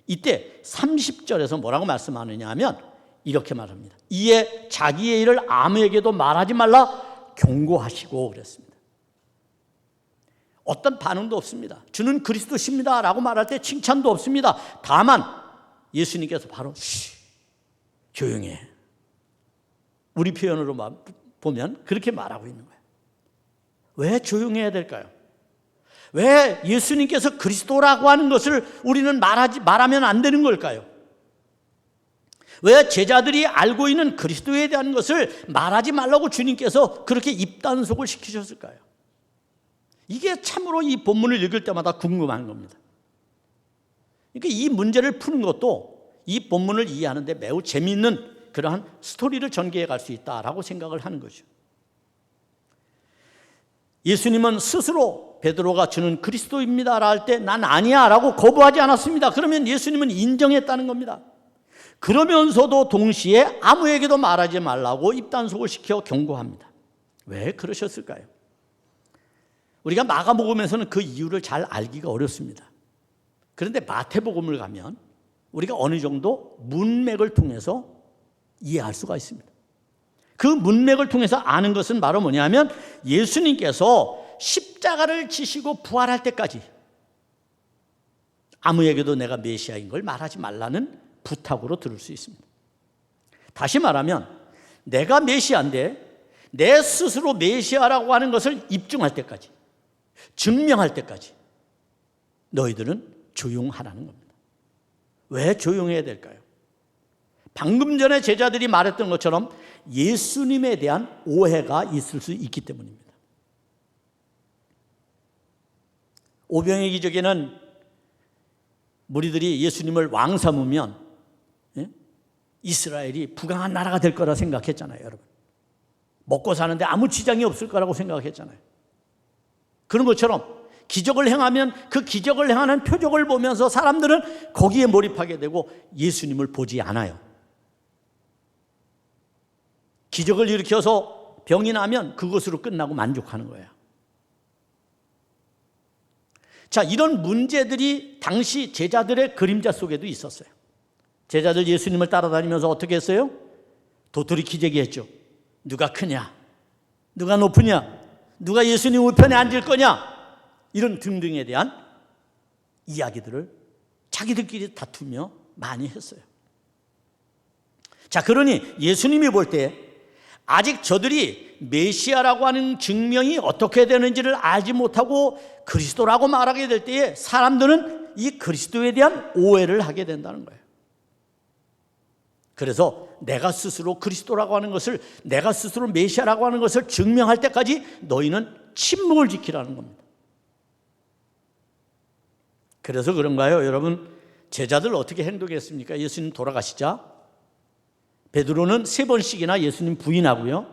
이때 30절에서 뭐라고 말씀하느냐 하면 이렇게 말합니다. 이에 자기의 일을 아무에게도 말하지 말라 경고하시고 그랬습니다. 어떤 반응도 없습니다. 주는 그리스도십니다 라고 말할 때 칭찬도 없습니다. 다만 예수님께서 바로 조용히 해, 우리 표현으로 보면 그렇게 말하고 있는 거예요. 왜 조용해야 될까요? 왜 예수님께서 그리스도라고 하는 것을 우리는 말하면 안 되는 걸까요? 왜 제자들이 알고 있는 그리스도에 대한 것을 말하지 말라고 주님께서 그렇게 입단속을 시키셨을까요? 이게 참으로 이 본문을 읽을 때마다 궁금한 겁니다. 그러니까 이 문제를 푸는 것도 이 본문을 이해하는데 매우 재미있는 그러한 스토리를 전개해 갈 수 있다라고 생각을 하는 거죠. 예수님은 스스로 베드로가 주는 그리스도입니다라 할 때 난 아니야 라고 거부하지 않았습니다. 그러면 예수님은 인정했다는 겁니다. 그러면서도 동시에 아무에게도 말하지 말라고 입단속을 시켜 경고합니다. 왜 그러셨을까요? 우리가 마가복음에서는 그 이유를 잘 알기가 어렵습니다. 그런데 마태복음을 가면 우리가 어느 정도 문맥을 통해서 이해할 수가 있습니다. 그 문맥을 통해서 아는 것은 바로 뭐냐면 예수님께서 십자가를 지시고 부활할 때까지 아무에게도 내가 메시아인 걸 말하지 말라는 부탁으로 들을 수 있습니다. 다시 말하면 내가 메시아인데 내 스스로 메시아라고 하는 것을 입증할 때까지, 증명할 때까지 너희들은 조용하라는 겁니다. 왜 조용해야 될까요? 방금 전에 제자들이 말했던 것처럼 예수님에 대한 오해가 있을 수 있기 때문입니다. 오병이의 기적에는 무리들이 예수님을 왕 삼으면 이스라엘이 부강한 나라가 될 거라 생각했잖아요, 여러분. 먹고 사는데 아무 지장이 없을 거라고 생각했잖아요. 그런 것처럼 기적을 행하면 그 기적을 행하는 표적을 보면서 사람들은 거기에 몰입하게 되고 예수님을 보지 않아요. 기적을 일으켜서 병이 나면 그것으로 끝나고 만족하는 거예요. 자, 이런 문제들이 당시 제자들의 그림자 속에도 있었어요. 제자들 예수님을 따라다니면서 어떻게 했어요? 도토리 키재기 했죠. 누가 크냐? 누가 높으냐? 누가 예수님 우편에 앉을 거냐? 이런 등등에 대한 이야기들을 자기들끼리 다투며 많이 했어요. 자, 그러니 예수님이 볼 때 아직 저들이 메시아라고 하는 증명이 어떻게 되는지를 알지 못하고 그리스도라고 말하게 될 때에 사람들은 이 그리스도에 대한 오해를 하게 된다는 거예요. 그래서 내가 스스로 그리스도라고 하는 것을, 내가 스스로 메시아라고 하는 것을 증명할 때까지 너희는 침묵을 지키라는 겁니다. 그래서 그런가요? 여러분, 제자들 어떻게 행동했습니까? 예수님 돌아가시자 베드로는 3번씩이나 예수님 부인하고요.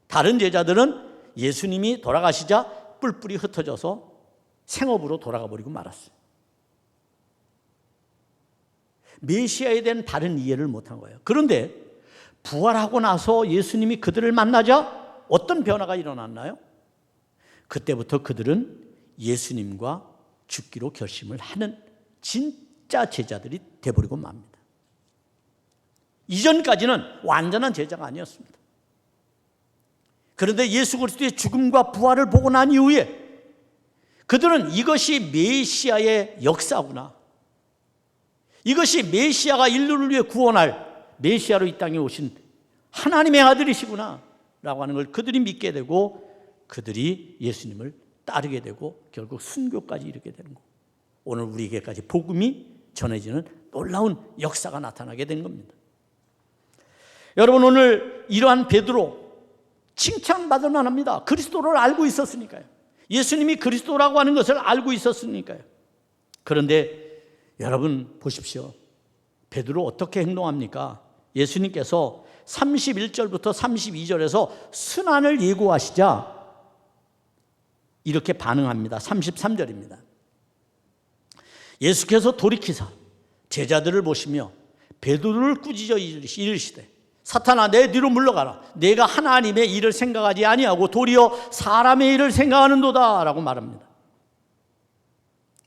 다른 제자들은 예수님이 돌아가시자 뿔뿔이 흩어져서 생업으로 돌아가 버리고 말았어요. 메시아에 대한 바른 이해를 못한 거예요. 그런데 부활하고 나서 예수님이 그들을 만나자 어떤 변화가 일어났나요? 그때부터 그들은 예수님과 죽기로 결심을 하는 진짜 제자들이 돼버리고 맙니다. 이전까지는 완전한 제자가 아니었습니다. 그런데 예수 그리스도의 죽음과 부활을 보고 난 이후에 그들은 이것이 메시아의 역사구나, 이것이 메시아가 인류를 위해 구원할 메시아로 이 땅에 오신 하나님의 아들이시구나 라고 하는 걸 그들이 믿게 되고 그들이 예수님을 따르게 되고 결국 순교까지 이르게 되는 거고, 오늘 우리에게까지 복음이 전해지는 놀라운 역사가 나타나게 된 겁니다. 여러분, 오늘 이러한 베드로 칭찬받을 만합니다. 그리스도를 알고 있었으니까요. 예수님이 그리스도라고 하는 것을 알고 있었으니까요. 그런데 여러분 보십시오. 베드로 어떻게 행동합니까? 예수님께서 31절부터 32절에서 순환을 예고하시자 이렇게 반응합니다. 33절입니다. 예수께서 돌이키사 제자들을 보시며 베드로를 꾸짖어 이르시되 사탄아, 내 뒤로 물러가라. 내가 하나님의 일을 생각하지 아니하고 도리어 사람의 일을 생각하는도다 라고 말합니다.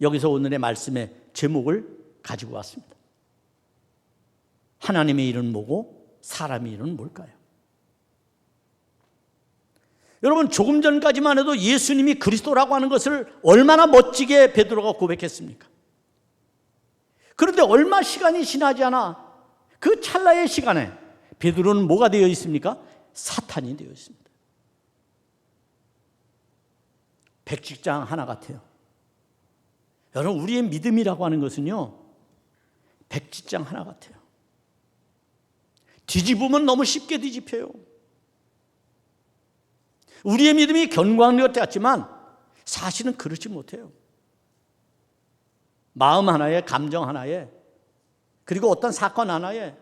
여기서 오늘의 말씀의 제목을 가지고 왔습니다. 하나님의 일은 뭐고 사람의 일은 뭘까요? 여러분, 조금 전까지만 해도 예수님이 그리스도라고 하는 것을 얼마나 멋지게 베드로가 고백했습니까? 그런데 얼마 시간이 지나지 않아 그 찰나의 시간에 베드로는 뭐가 되어 있습니까? 사탄이 되어 있습니다. 백직장 하나 같아요. 여러분, 우리의 믿음이라고 하는 것은요, 백직장 하나 같아요. 뒤집으면 너무 쉽게 뒤집혀요. 우리의 믿음이 견고한 것 같지만 사실은 그렇지 못해요. 마음 하나에, 감정 하나에, 그리고 어떤 사건 하나에,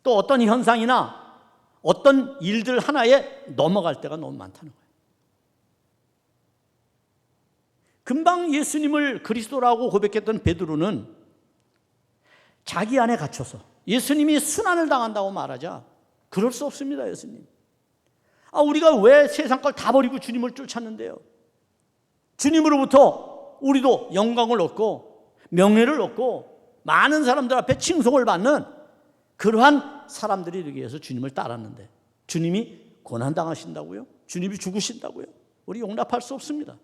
또 어떤 현상이나 어떤 일들 하나에 넘어갈 때가 너무 많다는 거예요. 금방 예수님을 그리스도라고 고백했던 베드로는 자기 안에 갇혀서 예수님이 순환을 당한다고 말하자 그럴 수 없습니다. 예수님, 우리가 왜 세상 걸 다 버리고 주님을 쫓았는데요? 주님으로부터 우리도 영광을 얻고 명예를 얻고 많은 사람들 앞에 칭송을 받는 그러한 사람들이 되기 위해서 주님을 따랐는데 주님이 고난당하신다고요? 주님이 죽으신다고요? 우리 용납할 수 없습니다.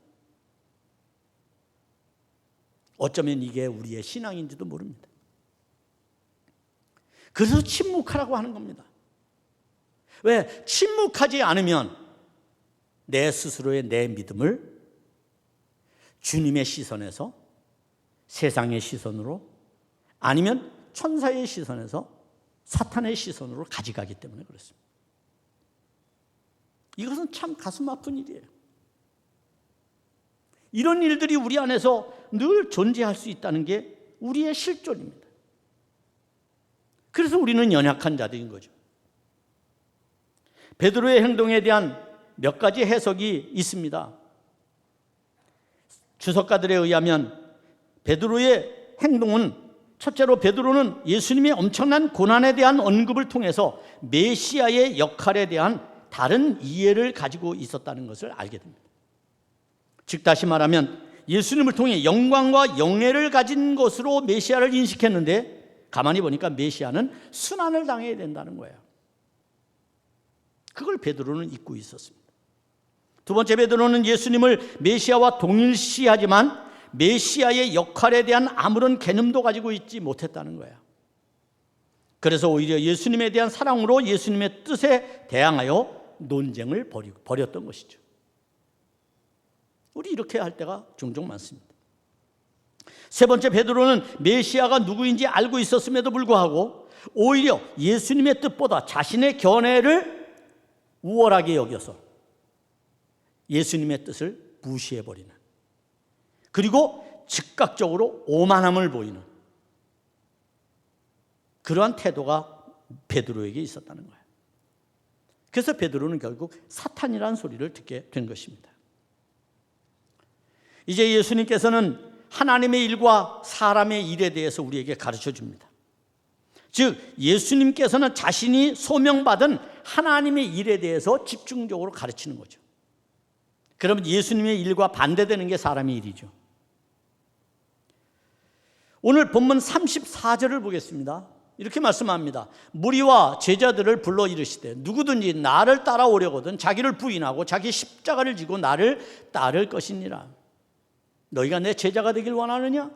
어쩌면 이게 우리의 신앙인지도 모릅니다. 그래서 침묵하라고 하는 겁니다. 왜? 침묵하지 않으면 내 스스로의 내 믿음을 주님의 시선에서, 세상의 시선으로, 아니면 천사의 시선에서, 사탄의 시선으로 가져가기 때문에 그렇습니다. 이것은 참 가슴 아픈 일이에요. 이런 일들이 우리 안에서 늘 존재할 수 있다는 게 우리의 실존입니다. 그래서 우리는 연약한 자들인 거죠. 베드로의 행동에 대한 몇 가지 해석이 있습니다. 주석가들에 의하면 베드로의 행동은, 첫째로 베드로는 예수님의 엄청난 고난에 대한 언급을 통해서 메시아의 역할에 대한 다른 이해를 가지고 있었다는 것을 알게 됩니다. 즉 다시 말하면 예수님을 통해 영광과 영예를 가진 것으로 메시아를 인식했는데 가만히 보니까 메시아는 순환을 당해야 된다는 거예요. 그걸 베드로는 잊고 있었습니다. 두 번째, 베드로는 예수님을 메시아와 동일시하지만 메시아의 역할에 대한 아무런 개념도 가지고 있지 못했다는 거예요. 그래서 오히려 예수님에 대한 사랑으로 예수님의 뜻에 대항하여 논쟁을 벌였던 것이죠. 우리 이렇게 할 때가 종종 많습니다. 세 번째, 베드로는 메시아가 누구인지 알고 있었음에도 불구하고 오히려 예수님의 뜻보다 자신의 견해를 우월하게 여겨서 예수님의 뜻을 무시해버리는, 그리고 즉각적으로 오만함을 보이는 그러한 태도가 베드로에게 있었다는 거예요. 그래서 베드로는 결국 사탄이라는 소리를 듣게 된 것입니다. 이제 예수님께서는 하나님의 일과 사람의 일에 대해서 우리에게 가르쳐 줍니다. 즉 예수님께서는 자신이 소명받은 하나님의 일에 대해서 집중적으로 가르치는 거죠. 그러면 예수님의 일과 반대되는 게 사람의 일이죠. 오늘 본문 34절을 보겠습니다. 이렇게 말씀합니다. 무리와 제자들을 불러 이르시되 누구든지 나를 따라오려거든 자기를 부인하고 자기 십자가를 지고 나를 따를 것이니라. 너희가 내 제자가 되길 원하느냐?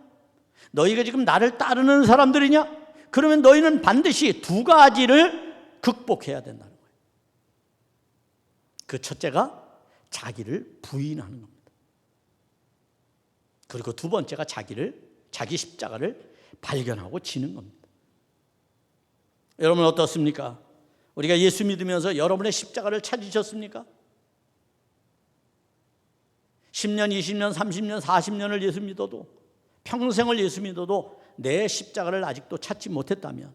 너희가 지금 나를 따르는 사람들이냐? 그러면 너희는 반드시 두 가지를 극복해야 된다는 거예요. 그 첫째가 자기를 부인하는 겁니다. 그리고 두 번째가 자기 십자가를 발견하고 지는 겁니다. 여러분 어떻습니까? 우리가 예수 믿으면서 여러분의 십자가를 찾으셨습니까? 10년, 20년, 30년, 40년을 예수 믿어도, 평생을 예수 믿어도 내 십자가를 아직도 찾지 못했다면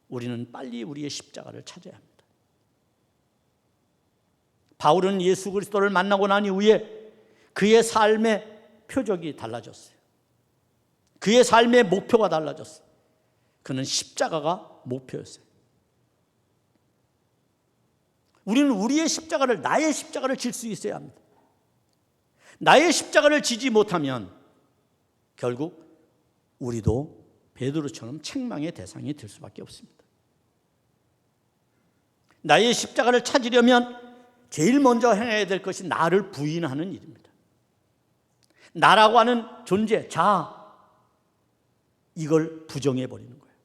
우리는 빨리 우리의 십자가를 찾아야 합니다. 바울은 예수 그리스도를 만나고 난 이후에 그의 삶의 표적이 달라졌어요. 그의 삶의 목표가 달라졌어요. 그는 십자가가 목표였어요. 우리는 우리의 십자가를, 나의 십자가를 질 수 있어야 합니다. 나의 십자가를 지지 못하면 결국 우리도 베드로처럼 책망의 대상이 될 수밖에 없습니다. 나의 십자가를 찾으려면 제일 먼저 행해야 될 것이 나를 부인하는 일입니다. 나라고 하는 존재, 자아, 이걸 부정해버리는 거예요.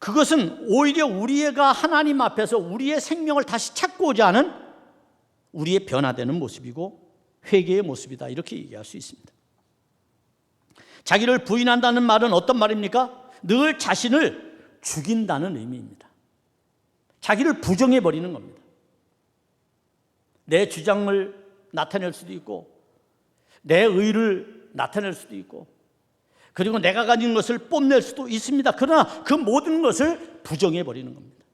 그것은 오히려 우리가 하나님 앞에서 우리의 생명을 다시 찾고자 하는 우리의 변화되는 모습이고 회개의 모습이다, 이렇게 얘기할 수 있습니다. 자기를 부인한다는 말은 어떤 말입니까? 늘 자신을 죽인다는 의미입니다. 자기를 부정해버리는 겁니다. 내 주장을 나타낼 수도 있고 내 의를 나타낼 수도 있고 그리고 내가 가진 것을 뽐낼 수도 있습니다. 그러나 그 모든 것을 부정해버리는 겁니다.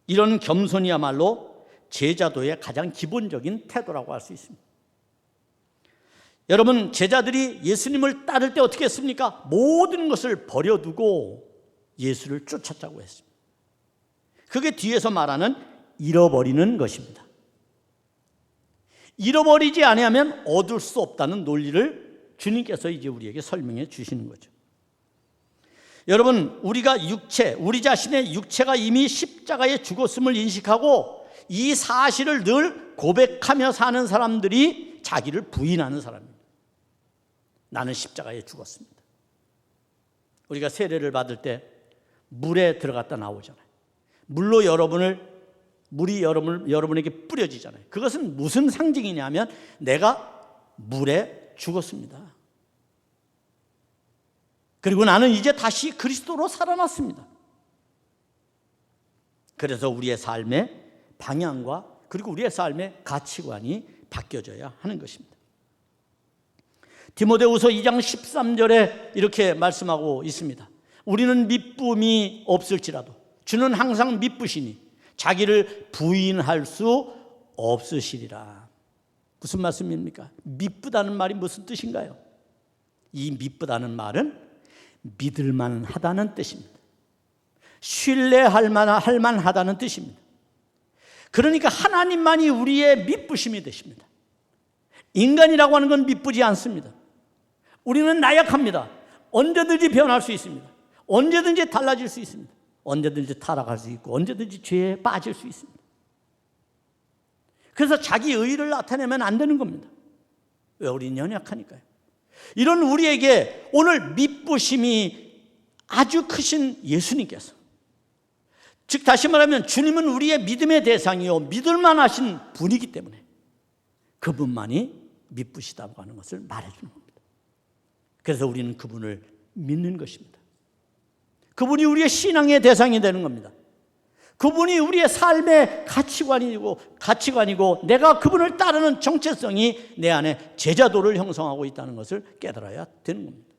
이런 겸손이야말로 제자도의 가장 기본적인 태도라고 할 수 있습니다. 여러분, 제자들이 예수님을 따를 때 어떻게 했습니까? 모든 것을 버려두고 예수를 쫓았다고 했습니다. 그게 뒤에서 말하는 잃어버리는 것입니다. 잃어버리지 아니하면 얻을 수 없다는 논리를 주님께서 이제 우리에게 설명해 주시는 거죠. 여러분, 우리가 우리 자신의 육체가 이미 십자가에 죽었음을 인식하고 이 사실을 늘 고백하며 사는 사람들이 자기를 부인하는 사람입니다. 나는 십자가에 죽었습니다. 우리가 세례를 받을 때 물에 들어갔다 나오잖아요. 물이 여러분에게 뿌려지잖아요. 그것은 무슨 상징이냐면 내가 물에 죽었습니다. 그리고 나는 이제 다시 그리스도로 살아났습니다. 그래서 우리의 삶의 방향과 그리고 우리의 삶의 가치관이 바뀌어져야 하는 것입니다. 디모데후서 2장 13절에 이렇게 말씀하고 있습니다. 우리는 미쁨이 없을지라도 주는 항상 미쁘시니 자기를 부인할 수 없으시리라. 무슨 말씀입니까? 미쁘다는 말이 무슨 뜻인가요? 이 미쁘다는 말은 믿을만 하다는 뜻입니다. 신뢰할 만하다는 뜻입니다. 그러니까 하나님만이 우리의 미쁘심이 되십니다. 인간이라고 하는 건 미쁘지 않습니다. 우리는 나약합니다. 언제든지 변할 수 있습니다. 언제든지 달라질 수 있습니다. 언제든지 타락할 수 있고 언제든지 죄에 빠질 수 있습니다. 그래서 자기 의의를 나타내면 안 되는 겁니다. 왜? 우리는 연약하니까요. 이런 우리에게 오늘 미쁘심이 아주 크신 예수님께서, 즉 다시 말하면 주님은 우리의 믿음의 대상이요 믿을만 하신 분이기 때문에 그분만이 미쁘시다고 하는 것을 말해주는 겁니다. 그래서 우리는 그분을 믿는 것입니다. 그분이 우리의 신앙의 대상이 되는 겁니다. 그분이 우리의 삶의 가치관이고 내가 그분을 따르는 정체성이 내 안에 제자도를 형성하고 있다는 것을 깨달아야 되는 겁니다.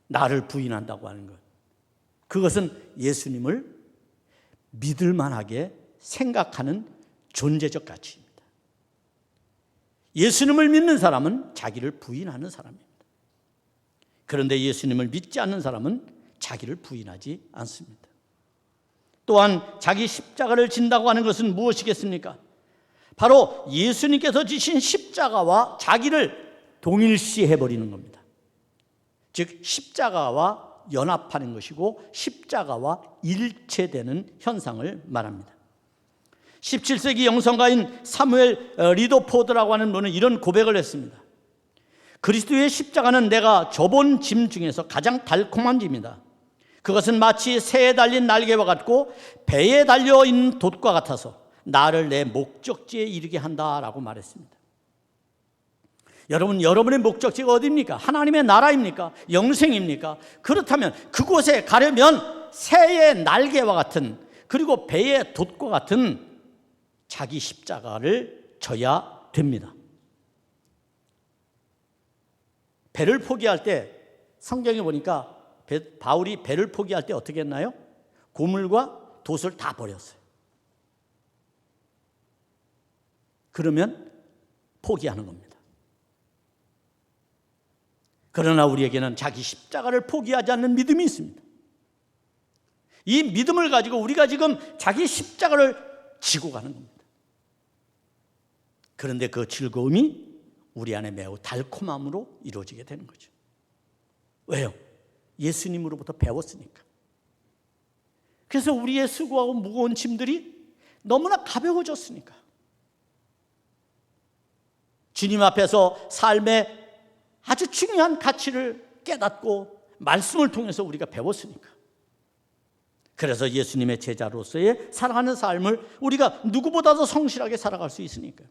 나를 부인한다고 하는 것, 그것은 예수님을 믿을 만하게 생각하는 존재적 가치입니다. 예수님을 믿는 사람은 자기를 부인하는 사람입니다. 그런데 예수님을 믿지 않는 사람은 자기를 부인하지 않습니다. 또한 자기 십자가를 진다고 하는 것은 무엇이겠습니까? 바로 예수님께서 지신 십자가와 자기를 동일시해버리는 겁니다. 즉 십자가와 연합하는 것이고 십자가와 일체되는 현상을 말합니다. 17세기 영성가인 사무엘 리더포드라고 하는 분은 이런 고백을 했습니다. 그리스도의 십자가는 내가 져본 짐 중에서 가장 달콤한 짐이다. 그것은 마치 새에 달린 날개와 같고 배에 달려있는 돛과 같아서 나를 내 목적지에 이르게 한다라고 말했습니다. 여러분의 목적지가 어디입니까? 하나님의 나라입니까? 영생입니까? 그렇다면 그곳에 가려면 새의 날개와 같은 그리고 배의 돛과 같은 자기 십자가를 져야 됩니다. 배를 포기할 때 성경에 보니까 바울이 배를 포기할 때 어떻게 했나요? 고물과 돛을 다 버렸어요. 그러면 포기하는 겁니다. 그러나 우리에게는 자기 십자가를 포기하지 않는 믿음이 있습니다. 이 믿음을 가지고 우리가 지금 자기 십자가를 지고 가는 겁니다. 그런데 그 즐거움이 우리 안에 매우 달콤함으로 이루어지게 되는 거죠. 왜요? 예수님으로부터 배웠으니까. 그래서 우리의 수고하고 무거운 짐들이 너무나 가벼워졌으니까. 주님 앞에서 삶의 아주 중요한 가치를 깨닫고 말씀을 통해서 우리가 배웠으니까. 그래서 예수님의 제자로서의 살아가는 삶을 우리가 누구보다도 성실하게 살아갈 수 있으니까요.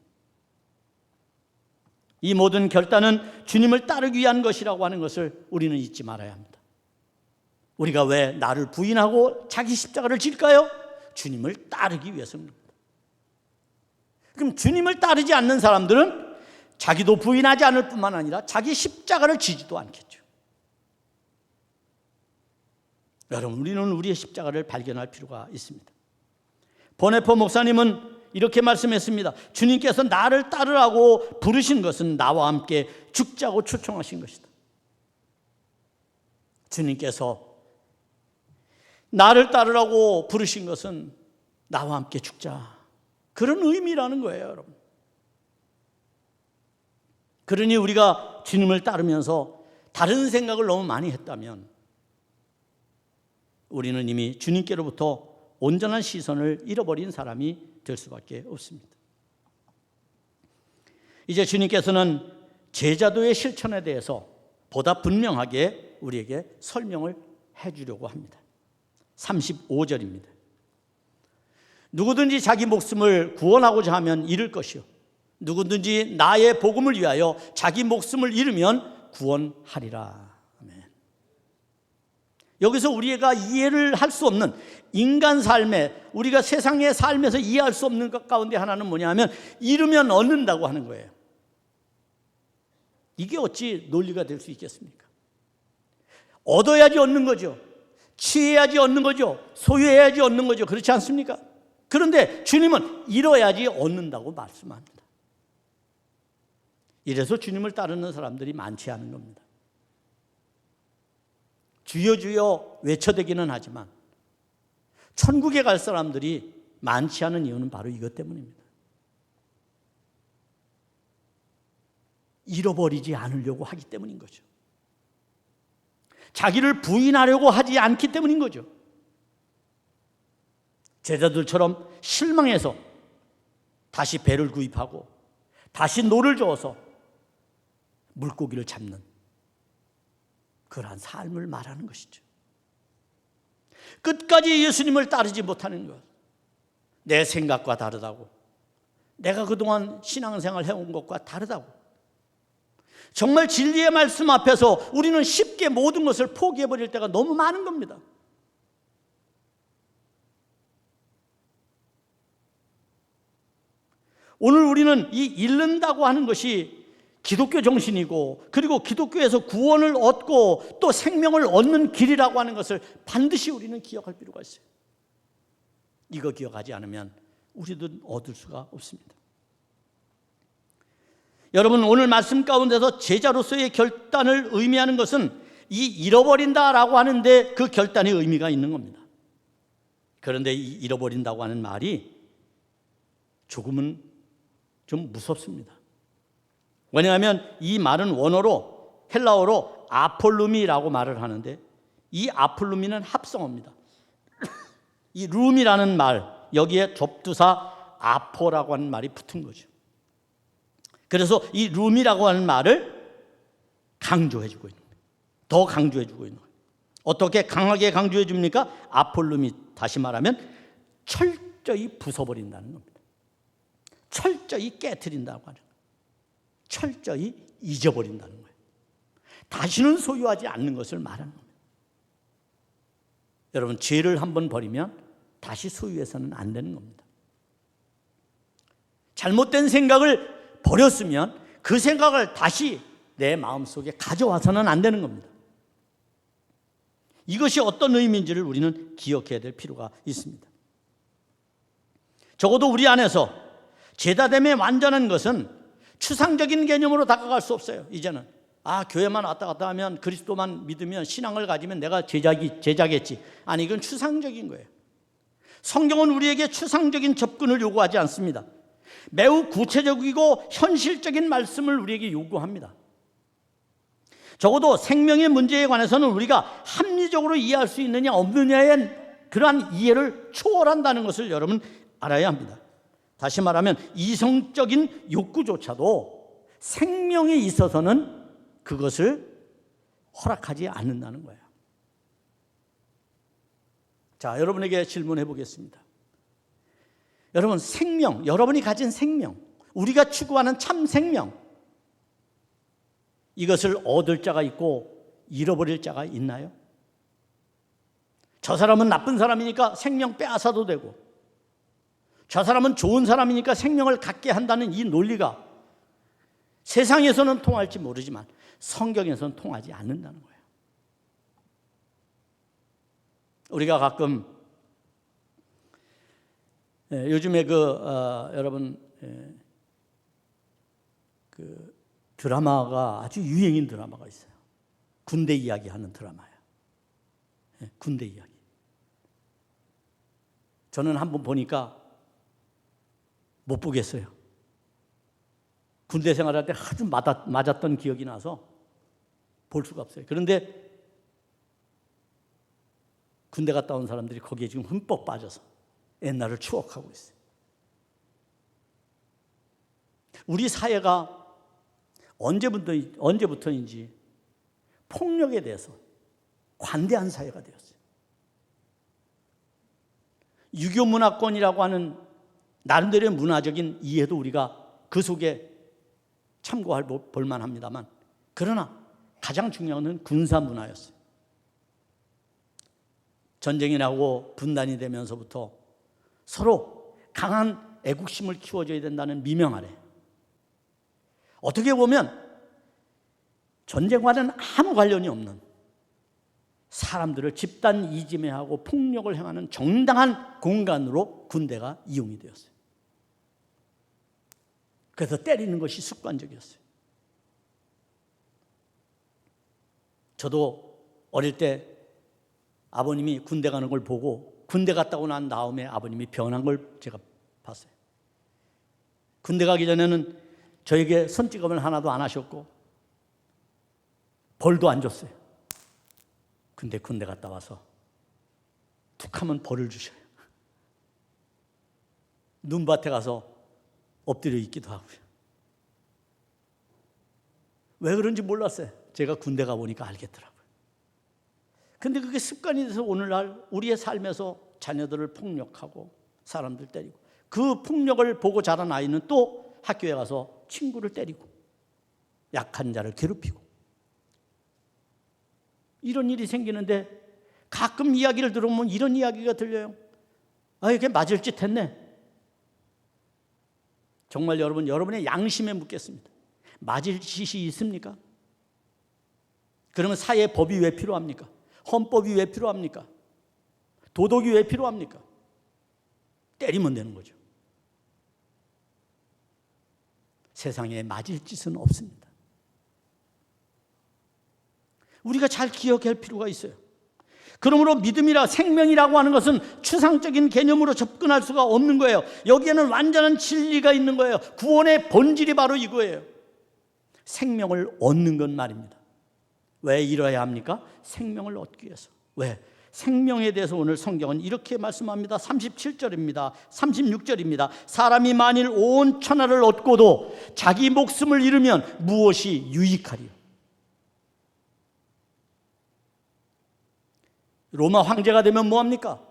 이 모든 결단은 주님을 따르기 위한 것이라고 하는 것을 우리는 잊지 말아야 합니다. 우리가 왜 나를 부인하고 자기 십자가를 질까요? 주님을 따르기 위해서입니다. 그럼 주님을 따르지 않는 사람들은 자기도 부인하지 않을 뿐만 아니라 자기 십자가를 지지도 않겠죠. 여러분, 우리는 우리의 십자가를 발견할 필요가 있습니다. 보네포 목사님은 이렇게 말씀했습니다. 주님께서 나를 따르라고 부르신 것은 나와 함께 죽자고 초청하신 것이다. 주님께서 나를 따르라고 부르신 것은 나와 함께 죽자, 그런 의미라는 거예요, 여러분. 그러니 우리가 주님을 따르면서 다른 생각을 너무 많이 했다면 우리는 이미 주님께로부터 온전한 시선을 잃어버린 사람이 될 수밖에 없습니다. 이제 주님께서는 제자도의 실천에 대해서 보다 분명하게 우리에게 설명을 해주려고 합니다. 35절입니다. 누구든지 자기 목숨을 구원하고자 하면 잃을 것이요 누구든지 나의 복음을 위하여 자기 목숨을 잃으면 구원하리라. 아멘. 여기서 우리가 이해를 할 수 없는 인간 삶에, 우리가 세상의 삶에서 이해할 수 없는 것 가운데 하나는 뭐냐 하면 잃으면 얻는다고 하는 거예요. 이게 어찌 논리가 될 수 있겠습니까? 얻어야지 얻는 거죠. 취해야지 얻는 거죠. 소유해야지 얻는 거죠. 그렇지 않습니까? 그런데 주님은 잃어야지 얻는다고 말씀합니다. 이래서 주님을 따르는 사람들이 많지 않은 겁니다. 주여 주여 외쳐대기는 하지만 천국에 갈 사람들이 많지 않은 이유는 바로 이것 때문입니다. 잃어버리지 않으려고 하기 때문인 거죠. 자기를 부인하려고 하지 않기 때문인 거죠. 제자들처럼 실망해서 다시 배를 구입하고 다시 노를 저어서 물고기를 잡는 그러한 삶을 말하는 것이죠. 끝까지 예수님을 따르지 못하는 것, 내 생각과 다르다고, 내가 그동안 신앙생활 해온 것과 다르다고, 정말 진리의 말씀 앞에서 우리는 쉽게 모든 것을 포기해버릴 때가 너무 많은 겁니다. 오늘 우리는 이 잃는다고 하는 것이 기독교 정신이고, 그리고 기독교에서 구원을 얻고 또 생명을 얻는 길이라고 하는 것을 반드시 우리는 기억할 필요가 있어요. 이거 기억하지 않으면 우리도 얻을 수가 없습니다. 여러분, 오늘 말씀 가운데서 제자로서의 결단을 의미하는 것은 이 잃어버린다라고 하는데 그 결단의 의미가 있는 겁니다. 그런데 이 잃어버린다고 하는 말이 조금은 좀 무섭습니다. 왜냐하면 이 말은 원어로, 헬라어로 아폴루미라고 말을 하는데, 이 아폴루미는 합성어입니다. 이 룸이라는 말, 여기에 접두사 아포라고 하는 말이 붙은 거죠. 그래서 이 룸이라고 하는 말을 강조해주고 있는 거예요. 더 강조해주고 있는 거예요. 어떻게 강하게 강조해줍니까? 아폴룸이, 다시 말하면 철저히 부숴버린다는 겁니다. 철저히 깨트린다고 하는 거예요. 철저히 잊어버린다는 거예요. 다시는 소유하지 않는 것을 말하는 겁니다. 여러분, 죄를 한번 버리면 다시 소유해서는 안 되는 겁니다. 잘못된 생각을 버렸으면 그 생각을 다시 내 마음속에 가져와서는 안 되는 겁니다. 이것이 어떤 의미인지를 우리는 기억해야 될 필요가 있습니다. 적어도 우리 안에서 제자됨의 완전한 것은 추상적인 개념으로 다가갈 수 없어요. 이제는 교회만 왔다 갔다 하면, 그리스도만 믿으면, 신앙을 가지면 내가 제자겠지. 아니, 이건 추상적인 거예요. 성경은 우리에게 추상적인 접근을 요구하지 않습니다. 매우 구체적이고 현실적인 말씀을 우리에게 요구합니다. 적어도 생명의 문제에 관해서는 우리가 합리적으로 이해할 수 있느냐 없느냐의 그러한 이해를 초월한다는 것을 여러분 알아야 합니다. 다시 말하면 이성적인 욕구조차도 생명에 있어서는 그것을 허락하지 않는다는 거예요. 자, 여러분에게 질문해 보겠습니다. 여러분, 생명, 여러분이 가진 생명, 우리가 추구하는 참 생명, 이것을 얻을 자가 있고 잃어버릴 자가 있나요? 저 사람은 나쁜 사람이니까 생명 빼앗아도 되고, 저 사람은 좋은 사람이니까 생명을 갖게 한다는 이 논리가 세상에서는 통할지 모르지만 성경에서는 통하지 않는다는 거예요. 우리가 가끔 요즘에 여러분 드라마가 아주 유행인 드라마가 있어요. 군대 이야기하는 드라마예요. 군대 이야기. 저는 한번 보니까 못 보겠어요. 군대 생활할 때 아주 맞았던 기억이 나서 볼 수가 없어요. 그런데 군대 갔다 온 사람들이 거기에 지금 흠뻑 빠져서 옛날을 추억하고 있어요. 우리 사회가 언제부터인지 폭력에 대해서 관대한 사회가 되었어요. 유교 문화권이라고 하는 나름대로의 문화적인 이해도 우리가 그 속에 참고할 볼만합니다만, 그러나 가장 중요한 건 군사 문화였어요. 전쟁이 나고 분단이 되면서부터 서로 강한 애국심을 키워줘야 된다는 미명 아래, 어떻게 보면 전쟁과는 아무 관련이 없는 사람들을 집단 이지매하고 폭력을 행하는 정당한 공간으로 군대가 이용이 되었어요. 그래서 때리는 것이 습관적이었어요. 저도 어릴 때 아버님이 군대 가는 걸 보고, 군대 갔다 오고 난 다음에 아버님이 변한 걸 제가 봤어요. 군대 가기 전에는 저에게 손찌검을 하나도 안 하셨고 벌도 안 줬어요. 근데 군대 갔다 와서 툭 하면 벌을 주셔요. 눈밭에 가서 엎드려 있기도 하고요. 왜 그런지 몰랐어요. 제가 군대 가보니까 알겠더라고요. 근데 그게 습관이 돼서 오늘날 우리의 삶에서 자녀들을 폭력하고 사람들 때리고, 그 폭력을 보고 자란 아이는 또 학교에 가서 친구를 때리고 약한 자를 괴롭히고, 이런 일이 생기는데 가끔 이야기를 들어보면 이런 이야기가 들려요. 아, 이게 맞을 짓 했네. 정말 여러분의 양심에 묻겠습니다. 맞을 짓이 있습니까? 그러면 사회 법이 왜 필요합니까? 헌법이 왜 필요합니까? 도덕이 왜 필요합니까? 때리면 되는 거죠. 세상에 맞을 짓은 없습니다. 우리가 잘 기억할 필요가 있어요. 그러므로 믿음이라 생명이라고 하는 것은 추상적인 개념으로 접근할 수가 없는 거예요. 여기에는 완전한 진리가 있는 거예요. 구원의 본질이 바로 이거예요. 생명을 얻는 것 말입니다. 왜 이뤄야 합니까? 생명을 얻기 위해서. 왜? 생명에 대해서 오늘 성경은 이렇게 말씀합니다. 37절입니다. 36절입니다. 사람이 만일 온 천하를 얻고도 자기 목숨을 잃으면 무엇이 유익하리요? 로마 황제가 되면 뭐합니까?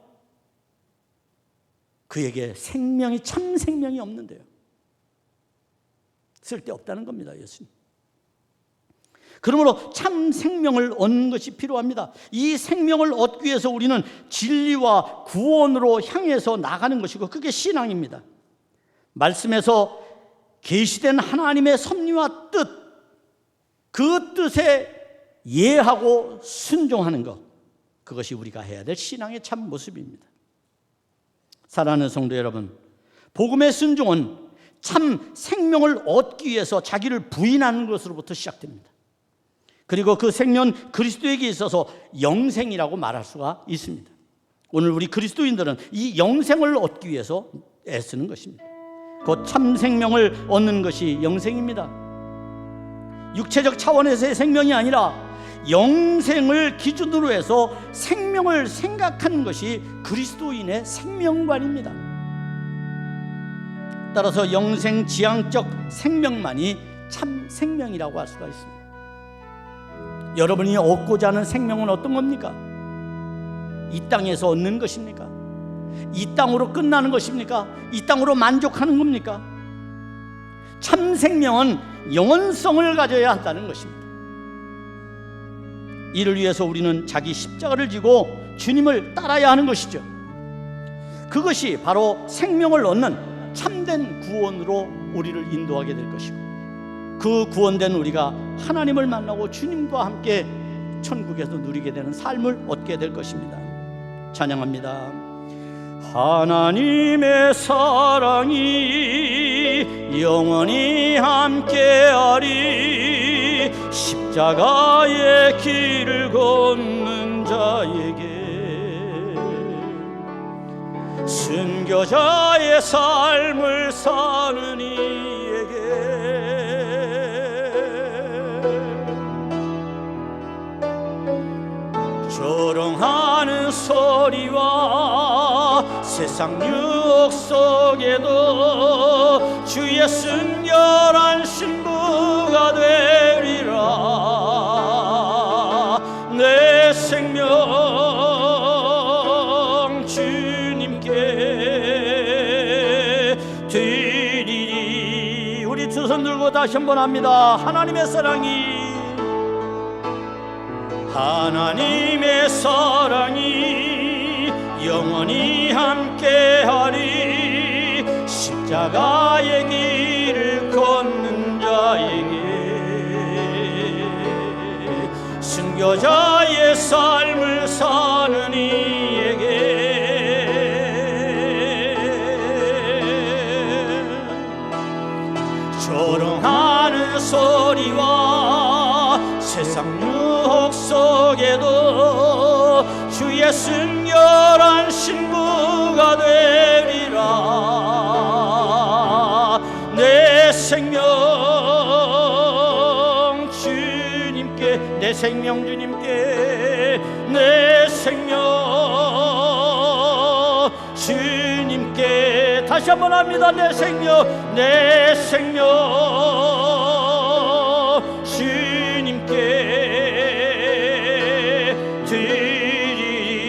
그에게 생명이, 참 생명이 없는데요. 쓸데없다는 겁니다, 예수님. 그러므로 참 생명을 얻는 것이 필요합니다. 이 생명을 얻기 위해서 우리는 진리와 구원으로 향해서 나가는 것이고, 그게 신앙입니다. 말씀에서 계시된 하나님의 섭리와 뜻, 그 뜻에 예하고 순종하는 것, 그것이 우리가 해야 될 신앙의 참 모습입니다. 사랑하는 성도 여러분, 복음의 순종은 참 생명을 얻기 위해서 자기를 부인하는 것으로부터 시작됩니다. 그리고 그 생명은 그리스도에게 있어서 영생이라고 말할 수가 있습니다. 오늘 우리 그리스도인들은 이 영생을 얻기 위해서 애쓰는 것입니다. 그 참 생명을 얻는 것이 영생입니다. 육체적 차원에서의 생명이 아니라 영생을 기준으로 해서 생명을 생각하는 것이 그리스도인의 생명관입니다. 따라서 영생지향적 생명만이 참 생명이라고 할 수가 있습니다. 여러분이 얻고자 하는 생명은 어떤 겁니까? 이 땅에서 얻는 것입니까? 이 땅으로 끝나는 것입니까? 이 땅으로 만족하는 겁니까? 참 생명은 영원성을 가져야 한다는 것입니다. 이를 위해서 우리는 자기 십자가를 지고 주님을 따라야 하는 것이죠. 그것이 바로 생명을 얻는 참된 구원으로 우리를 인도하게 될 것이고, 그 구원된 우리가 하나님을 만나고 주님과 함께 천국에서 누리게 되는 삶을 얻게 될 것입니다. 찬양합니다. 하나님의 사랑이 영원히 함께하리. 십자가의 길을 걷는 자에게, 순교자의 삶을 사는 이에게 조롱하는 소리와 세상 유혹 속에도 주의 순결한 신부가 되리라. 내 생명 주님께 드리리. 우리 두 손 들고 다시 한번 합니다. 하나님의 사랑이 영원히 함께하리. 십자가의 길을 걷는 자에게 순교자의 삶을 사는 이에게 조롱하는 소리와 세상 유혹 속에도 주의 순결한 신부가 되리라. 내 생명 주님께, 내 생명 주님께, 내 생명 주님께. 다시 한번 합니다. 내 생명, 내 생명 주님께 드리리.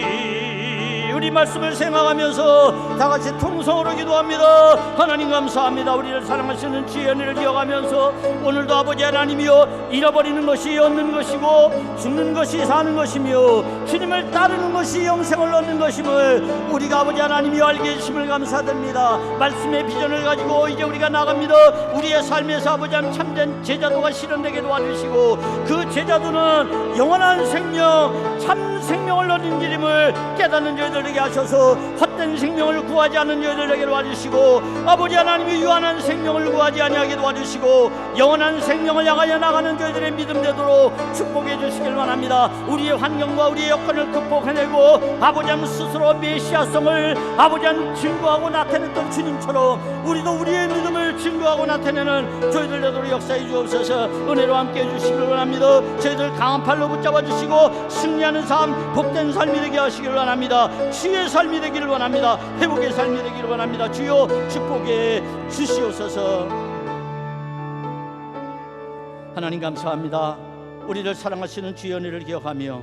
우리 말씀을 생각하면서 다 같이 통성으로 기도합니다. 하나님 감사합니다. 우리를 사랑하시는 주의 은혜를 기억하면서 오늘도 아버지 하나님이여, 잃어버리는 것이 얻는 것이고 죽는 것이 사는 것이며 주님을 따르는 것이 영생을 얻는 것임을 우리가 아버지 하나님이여 알게 해주심을 감사드립니다. 말씀의 비전을 가지고 이제 우리가 나갑니다. 우리의 삶에서 아버지 하나님 참된 제자도가 실현되게 도와주시고 그 제자도는 영원한 생명, 참 생명을 얻는 길임을 깨닫는 저희들에게 하셔서 헛된 생명을 구하지 않는 저희들에게 도와주시고 아버지 하나님이 유한한 생명을 구하지 아니하게 도와주시고 영원한 생명을 향하여 나가는 저희들의 믿음 되도록 축복해 주시길 원합니다. 우리의 환경과 우리의 여건을 극복해내고 아버지 하나님 스스로 메시아성을 아버지 하나님 증거하고 나타냈던 주님처럼 우리도 우리의 믿음을 증거하고 나타내는 저희들 되도록 역사해 주옵소서. 은혜로 함께 해주시길 원합니다. 저희들 강한 팔로 붙잡아 주시고 승리하는 삶, 복된 삶이 되게 하시길 원합니다. 주의 삶이 되기를 원합니다. 회복의 삶이 되기를 원합니다. 주여 축복해 주시옵소서. 하나님 감사합니다. 우리를 사랑하시는 주의 은혜를 기억하며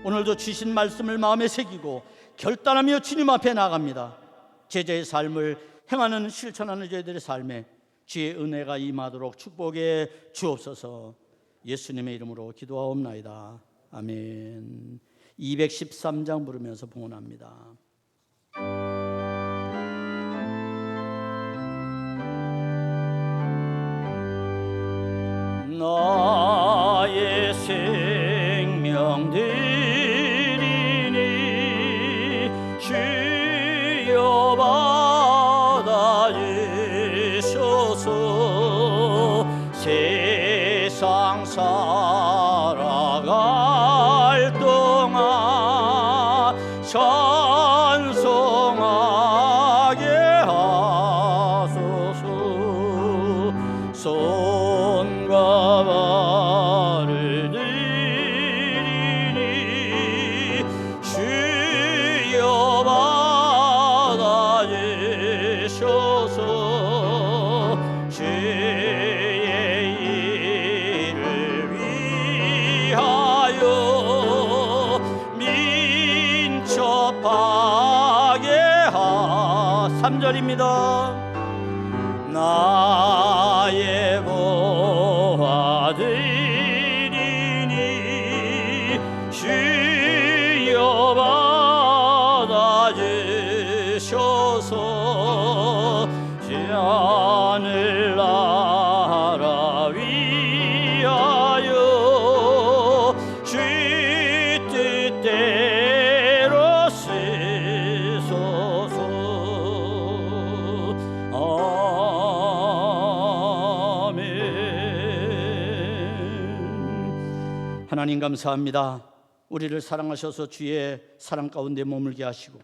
오늘도 주신 말씀을 마음에 새기고 결단하며 주님 앞에 나아갑니다. 제자의 삶을 행하는 실천하는 저희들의 삶에 주의 은혜가 임하도록 축복해 주옵소서. 예수님의 이름으로 기도하옵나이다. 아멘. 213장 부르면서 봉헌합니다. 나의 생명 드리니 주여 받아주소서. 세상 살아갈 동안 찬송하게 하소서. 손과 발을 들이니 주여 받아주소서. 주의 일을 위하여 민첩하게 하. 3절입니다. 나의 보화 드리니 주여 받아주소서. 하늘 나라 위하여 주 뜻대로 쓰소서. 아멘. 하나님 감사합니다. 우리를 사랑하셔서 주의 사랑 가운데 머물게 하시고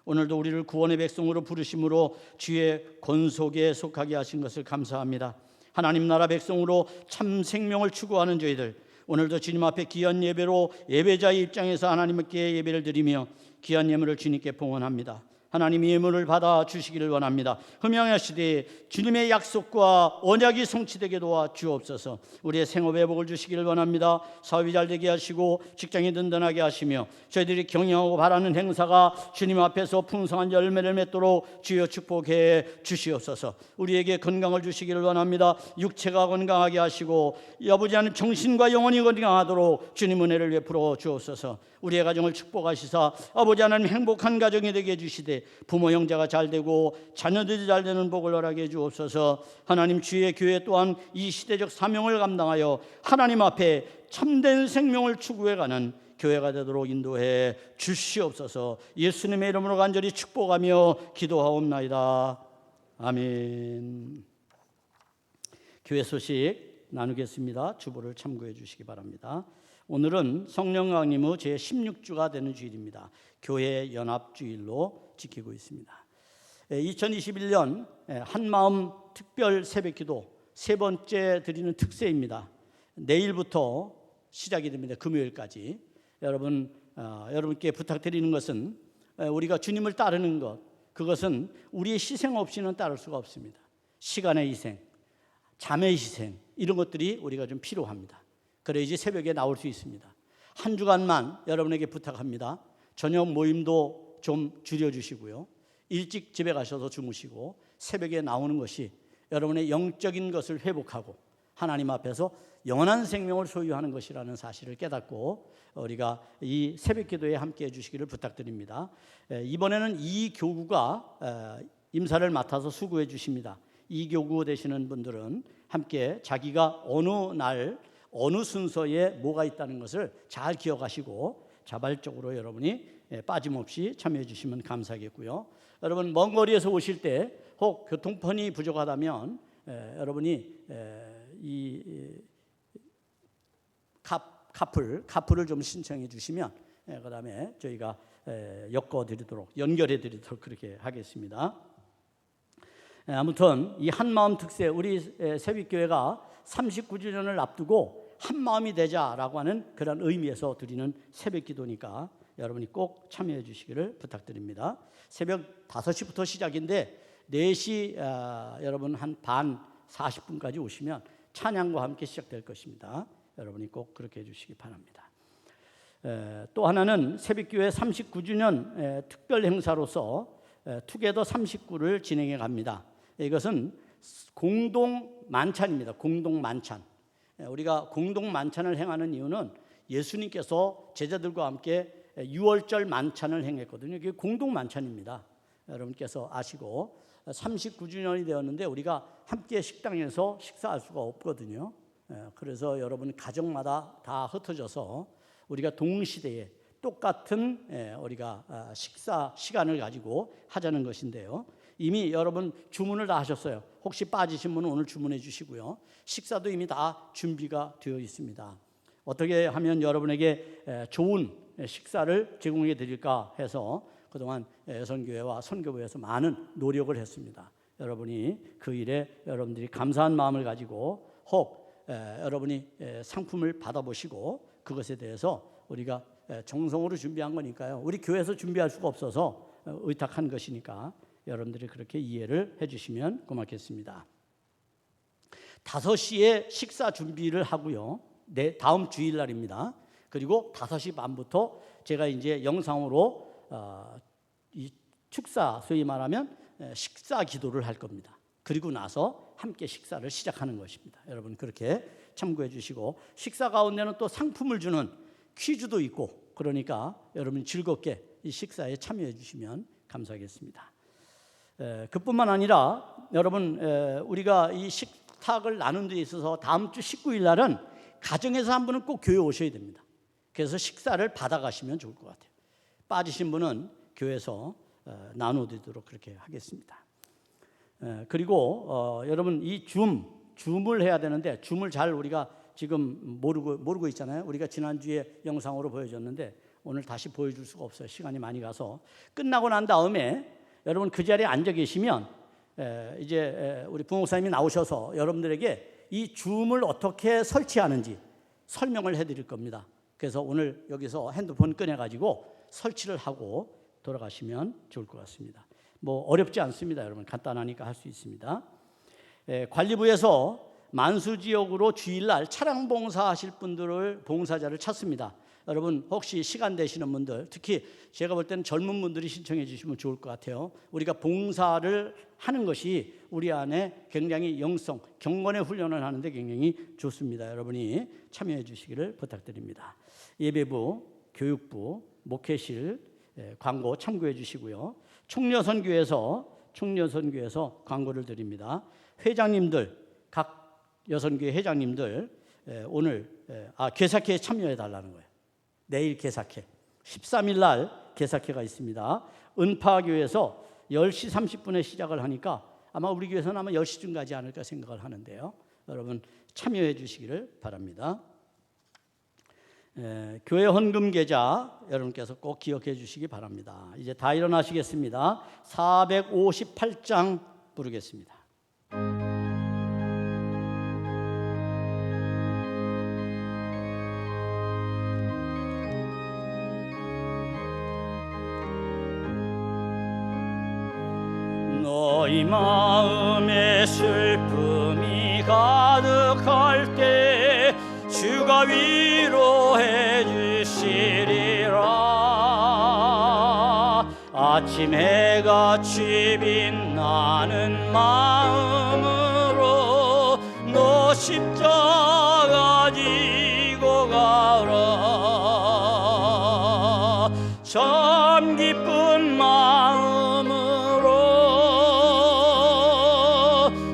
오늘도 우리를 구원의 백성으로 부르심으로 주의 권속에 속하게 하신 것을 감사합니다. 하나님 나라 백성으로 참 생명을 추구하는 저희들, 오늘도 주님 앞에 귀한 예배로 예배자의 입장에서 하나님께 예배를 드리며 귀한 예물을 주님께 봉헌합니다. 하나님 이 예물을 받아 주시기를 원합니다. 흠양하시되 주님의 약속과 언약이 성취되게 도와 주옵소서. 우리의 생업에 복을 주시기를 원합니다. 사업이 잘 되게 하시고 직장이 든든하게 하시며 저희들이 경영하고 바라는 행사가 주님 앞에서 풍성한 열매를 맺도록 주여 축복해 주시옵소서. 우리에게 건강을 주시기를 원합니다. 육체가 건강하게 하시고 아버지 하나님 정신과 영혼이 건강하도록 주님 은혜를 베풀어 주옵소서. 우리의 가정을 축복하시사 아버지 하나님 행복한 가정이 되게 해주시되 부모 형제가 잘 되고 자녀들이 잘 되는 복을 허락해 주옵소서. 하나님 주의 교회 또한 이 시대적 사명을 감당하여 하나님 앞에 참된 생명을 추구해가는 교회가 되도록 인도해 주시옵소서. 예수님의 이름으로 간절히 축복하며 기도하옵나이다. 아멘. 교회 소식 나누겠습니다. 주보를 참고해 주시기 바랍니다. 오늘은 성령 강림후 제16주가 되는 주일입니다. 교회 연합주일로 지키고 있습니다. 2021년 한마음 특별 새벽기도 세 번째 드리는 특세입니다. 내일부터 시작이 됩니다. 금요일까지. 여러분께 부탁드리는 것은 우리가 주님을 따르는 것, 그것은 우리의 희생 없이는 따를 수가 없습니다. 시간의 희생, 잠의 희생, 이런 것들이 우리가 좀 필요합니다. 그래야지 새벽에 나올 수 있습니다. 한 주간만 여러분에게 부탁합니다. 저녁 모임도 좀 줄여주시고요. 일찍 집에 가셔서 주무시고 새벽에 나오는 것이 여러분의 영적인 것을 회복하고 하나님 앞에서 영원한 생명을 소유하는 것이라는 사실을 깨닫고 우리가 이 새벽기도에 함께해 주시기를 부탁드립니다. 이번에는 이 교구가 임사를 맡아서 수고해 주십니다. 이 교구 되시는 분들은 함께 자기가 어느 날 어느 순서에 뭐가 있다는 것을 잘 기억하시고 자발적으로 여러분이 빠짐없이 참여해 주시면 감사하겠고요. 여러분 먼 거리에서 오실 때 혹 교통편이 부족하다면 여러분이 이 카풀을 좀 신청해 주시면 그다음에 저희가 연결해 드리도록 그렇게 하겠습니다. 아무튼 이 한마음 특세, 우리 새벽교회가 39주년을 앞두고 한마음이 되자라고 하는 그런 의미에서 드리는 새벽기도니까 여러분이 꼭 참여해 주시기를 부탁드립니다. 새벽 5시부터 시작인데 4시 여러분 한 반 40분까지 오시면 찬양과 함께 시작될 것입니다. 여러분이 꼭 그렇게 해주시기 바랍니다. 또 하나는 새벽교회 39주년 특별 행사로서 투게더 39를 진행해 갑니다. 이것은 공동 만찬입니다. 공동 만찬. 우리가 공동 만찬을 행하는 이유는 예수님께서 제자들과 함께 6월절 만찬을 행했거든요. 이게 공동 만찬입니다. 여러분께서 아시고 39주년이 되었는데 우리가 함께 식당에서 식사할 수가 없거든요. 그래서 여러분 가정마다 다 흩어져서 우리가 동시대에 똑같은 우리가 식사 시간을 가지고 하자는 것인데요. 이미 여러분 주문을 다 하셨어요. 혹시 빠지신 분은 오늘 주문해 주시고요. 식사도 이미 다 준비가 되어 있습니다. 어떻게 하면 여러분에게 좋은 식사를 제공해 드릴까 해서 그동안 여선교회와 선교부에서 많은 노력을 했습니다. 여러분이 그 일에 여러분들이 감사한 마음을 가지고 혹 여러분이 상품을 받아보시고 그것에 대해서 우리가 정성으로 준비한 거니까요. 우리 교회에서 준비할 수가 없어서 의탁한 것이니까 여러분들이 그렇게 이해를 해주시면 고맙겠습니다. 5시에 식사 준비를 하고요. 다음 주일날입니다. 그리고 5시 반부터 제가 이제 영상으로 이 축사, 소위 말하면 식사 기도를 할 겁니다. 그리고 나서 함께 식사를 시작하는 것입니다. 여러분 그렇게 참고해 주시고 식사 가운데는 또 상품을 주는 퀴즈도 있고 그러니까 여러분 즐겁게 이 식사에 참여해 주시면 감사하겠습니다. 그뿐만 아니라 여러분 우리가 이 식탁을 나눈 데 있어서 다음 주 19일 날은 가정에서 한 분은 꼭 교회 오셔야 됩니다. 그래서 식사를 받아가시면 좋을 것 같아요. 빠지신 분은 교회에서 나눠드리도록 그렇게 하겠습니다. 그리고 여러분 이 줌을 해야 되는데 줌을 잘 우리가 지금 모르고 있잖아요. 우리가 지난주에 영상으로 보여줬는데 오늘 다시 보여줄 수가 없어요. 시간이 많이 가서. 끝나고 난 다음에 여러분 그 자리에 앉아 계시면 이제 우리 부목사님이 나오셔서 여러분들에게 이 줌을 어떻게 설치하는지 설명을 해드릴 겁니다. 그래서 오늘 여기서 핸드폰 꺼내가지고 설치를 하고 돌아가시면 좋을 것 같습니다. 뭐 어렵지 않습니다. 여러분 간단하니까 할 수 있습니다. 관리부에서 만수지역으로 주일날 차량 봉사하실 분들을 봉사자를 찾습니다. 여러분 혹시 시간 되시는 분들, 특히 제가 볼 때는 젊은 분들이 신청해 주시면 좋을 것 같아요. 우리가 봉사를 하는 것이 우리 안에 굉장히 영성, 경건의 훈련을 하는데 굉장히 좋습니다. 여러분이 참여해 주시기를 부탁드립니다. 예배부, 교육부, 목회실 광고 참고해 주시고요. 총여선교에서 광고를 드립니다. 회장님들, 각 여선교회 회장님들 오늘 개사회에 참여해 달라는 거예요. 내일 개사회 13일 날 개사회가 있습니다. 은파교에서 10시 30분에 시작을 하니까 아마 우리 교회에서는 아마 10시쯤 가지 않을까 생각을 하는데요. 여러분 참여해 주시기를 바랍니다. 교회 헌금 계좌 여러분께서 꼭 기억해 주시기 바랍니다. 이제 다 일어나시겠습니다. 458장 부르겠습니다. 너희 마음에 슬픔이 가득할 때 주가 위로해 주시리라. 아침 해같이 빛나는 마음으로 너 십자가 지고 가라. 참 기쁜 마음으로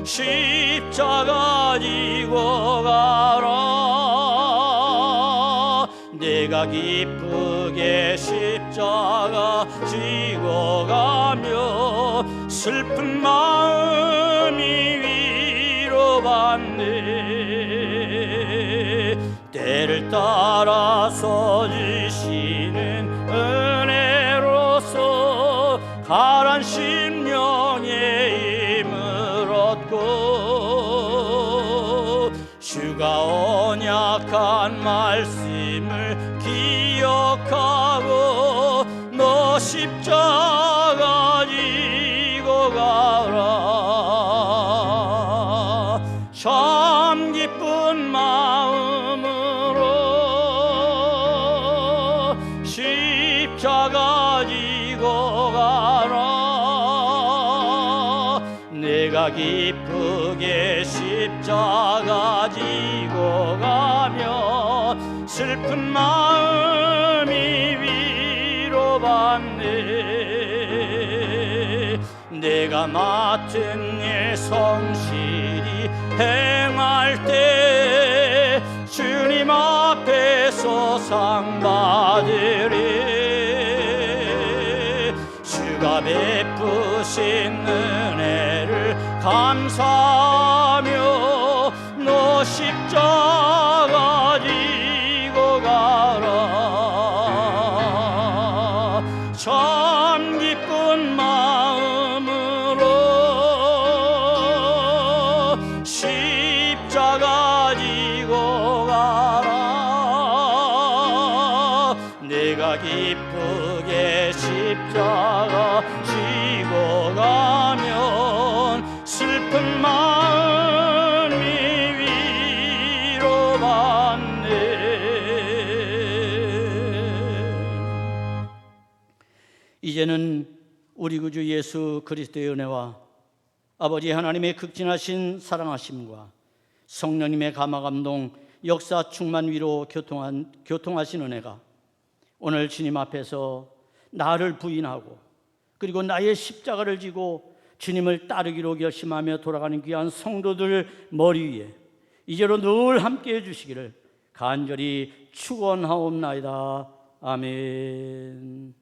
십자가 지고 가라. 내가 기쁘게 십자가 지고 가며 슬픈 마음이 위로받네. 때를 따라서 주시는 은혜로서 가란 심령의 힘을 얻고 주가 언약한 말씀을 기억하고 너 십자가 지고 가라. 참 기쁜 마음으로 십자가 지고 가라. 내가 기쁘게 십자가 지고 가며 슬픈 마음이 위로받네. 내가 맡은 일 성실히 행할 때 주님 앞에서 상 받으리. 주가 베푸신 은혜를 감사하며 너 십자가 지고 가라. 참 기쁜 마음으로 십자가 지고 가라. 내가 기쁘게 십자가 지고 가면 슬픈 마음이 위로받네. 이제는 우리 구주 예수 그리스도의 은혜와 아버지 하나님의 극진하신 사랑하심과 성령님의 감화감동 역사 충만 위로 교통하신 은혜가 오늘 주님 앞에서 나를 부인하고 그리고 나의 십자가를 지고 주님을 따르기로 결심하며 돌아가는 귀한 성도들 머리 위에 이제로 늘 함께해 주시기를 간절히 축원하옵나이다. 아멘.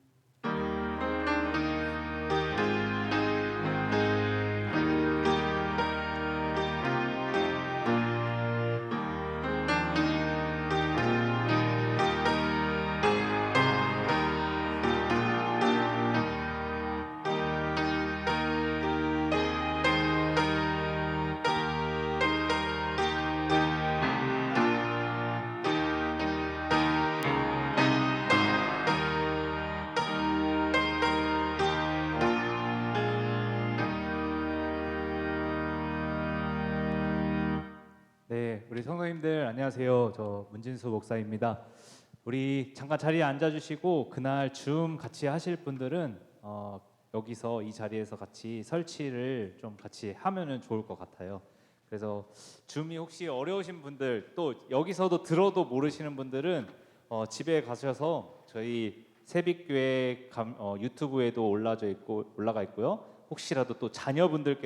네, 우리 성도님들 안녕하세요. 저 문진수 목사입니다. 우리 잠깐 자리에 앉아주시고 그날 줌 같이 하실 분들은 여기서 이 자리에서 같이 설치를 좀 같이 하면은 좋을 것 같아요. 그래서 줌이 혹시 어려우신 분들 또 여기서도 들어도 모르시는 분들은 집에 가셔서 저희 새빛교회 유튜브에도 올라가 있고요. 혹시라도 또 자녀분들께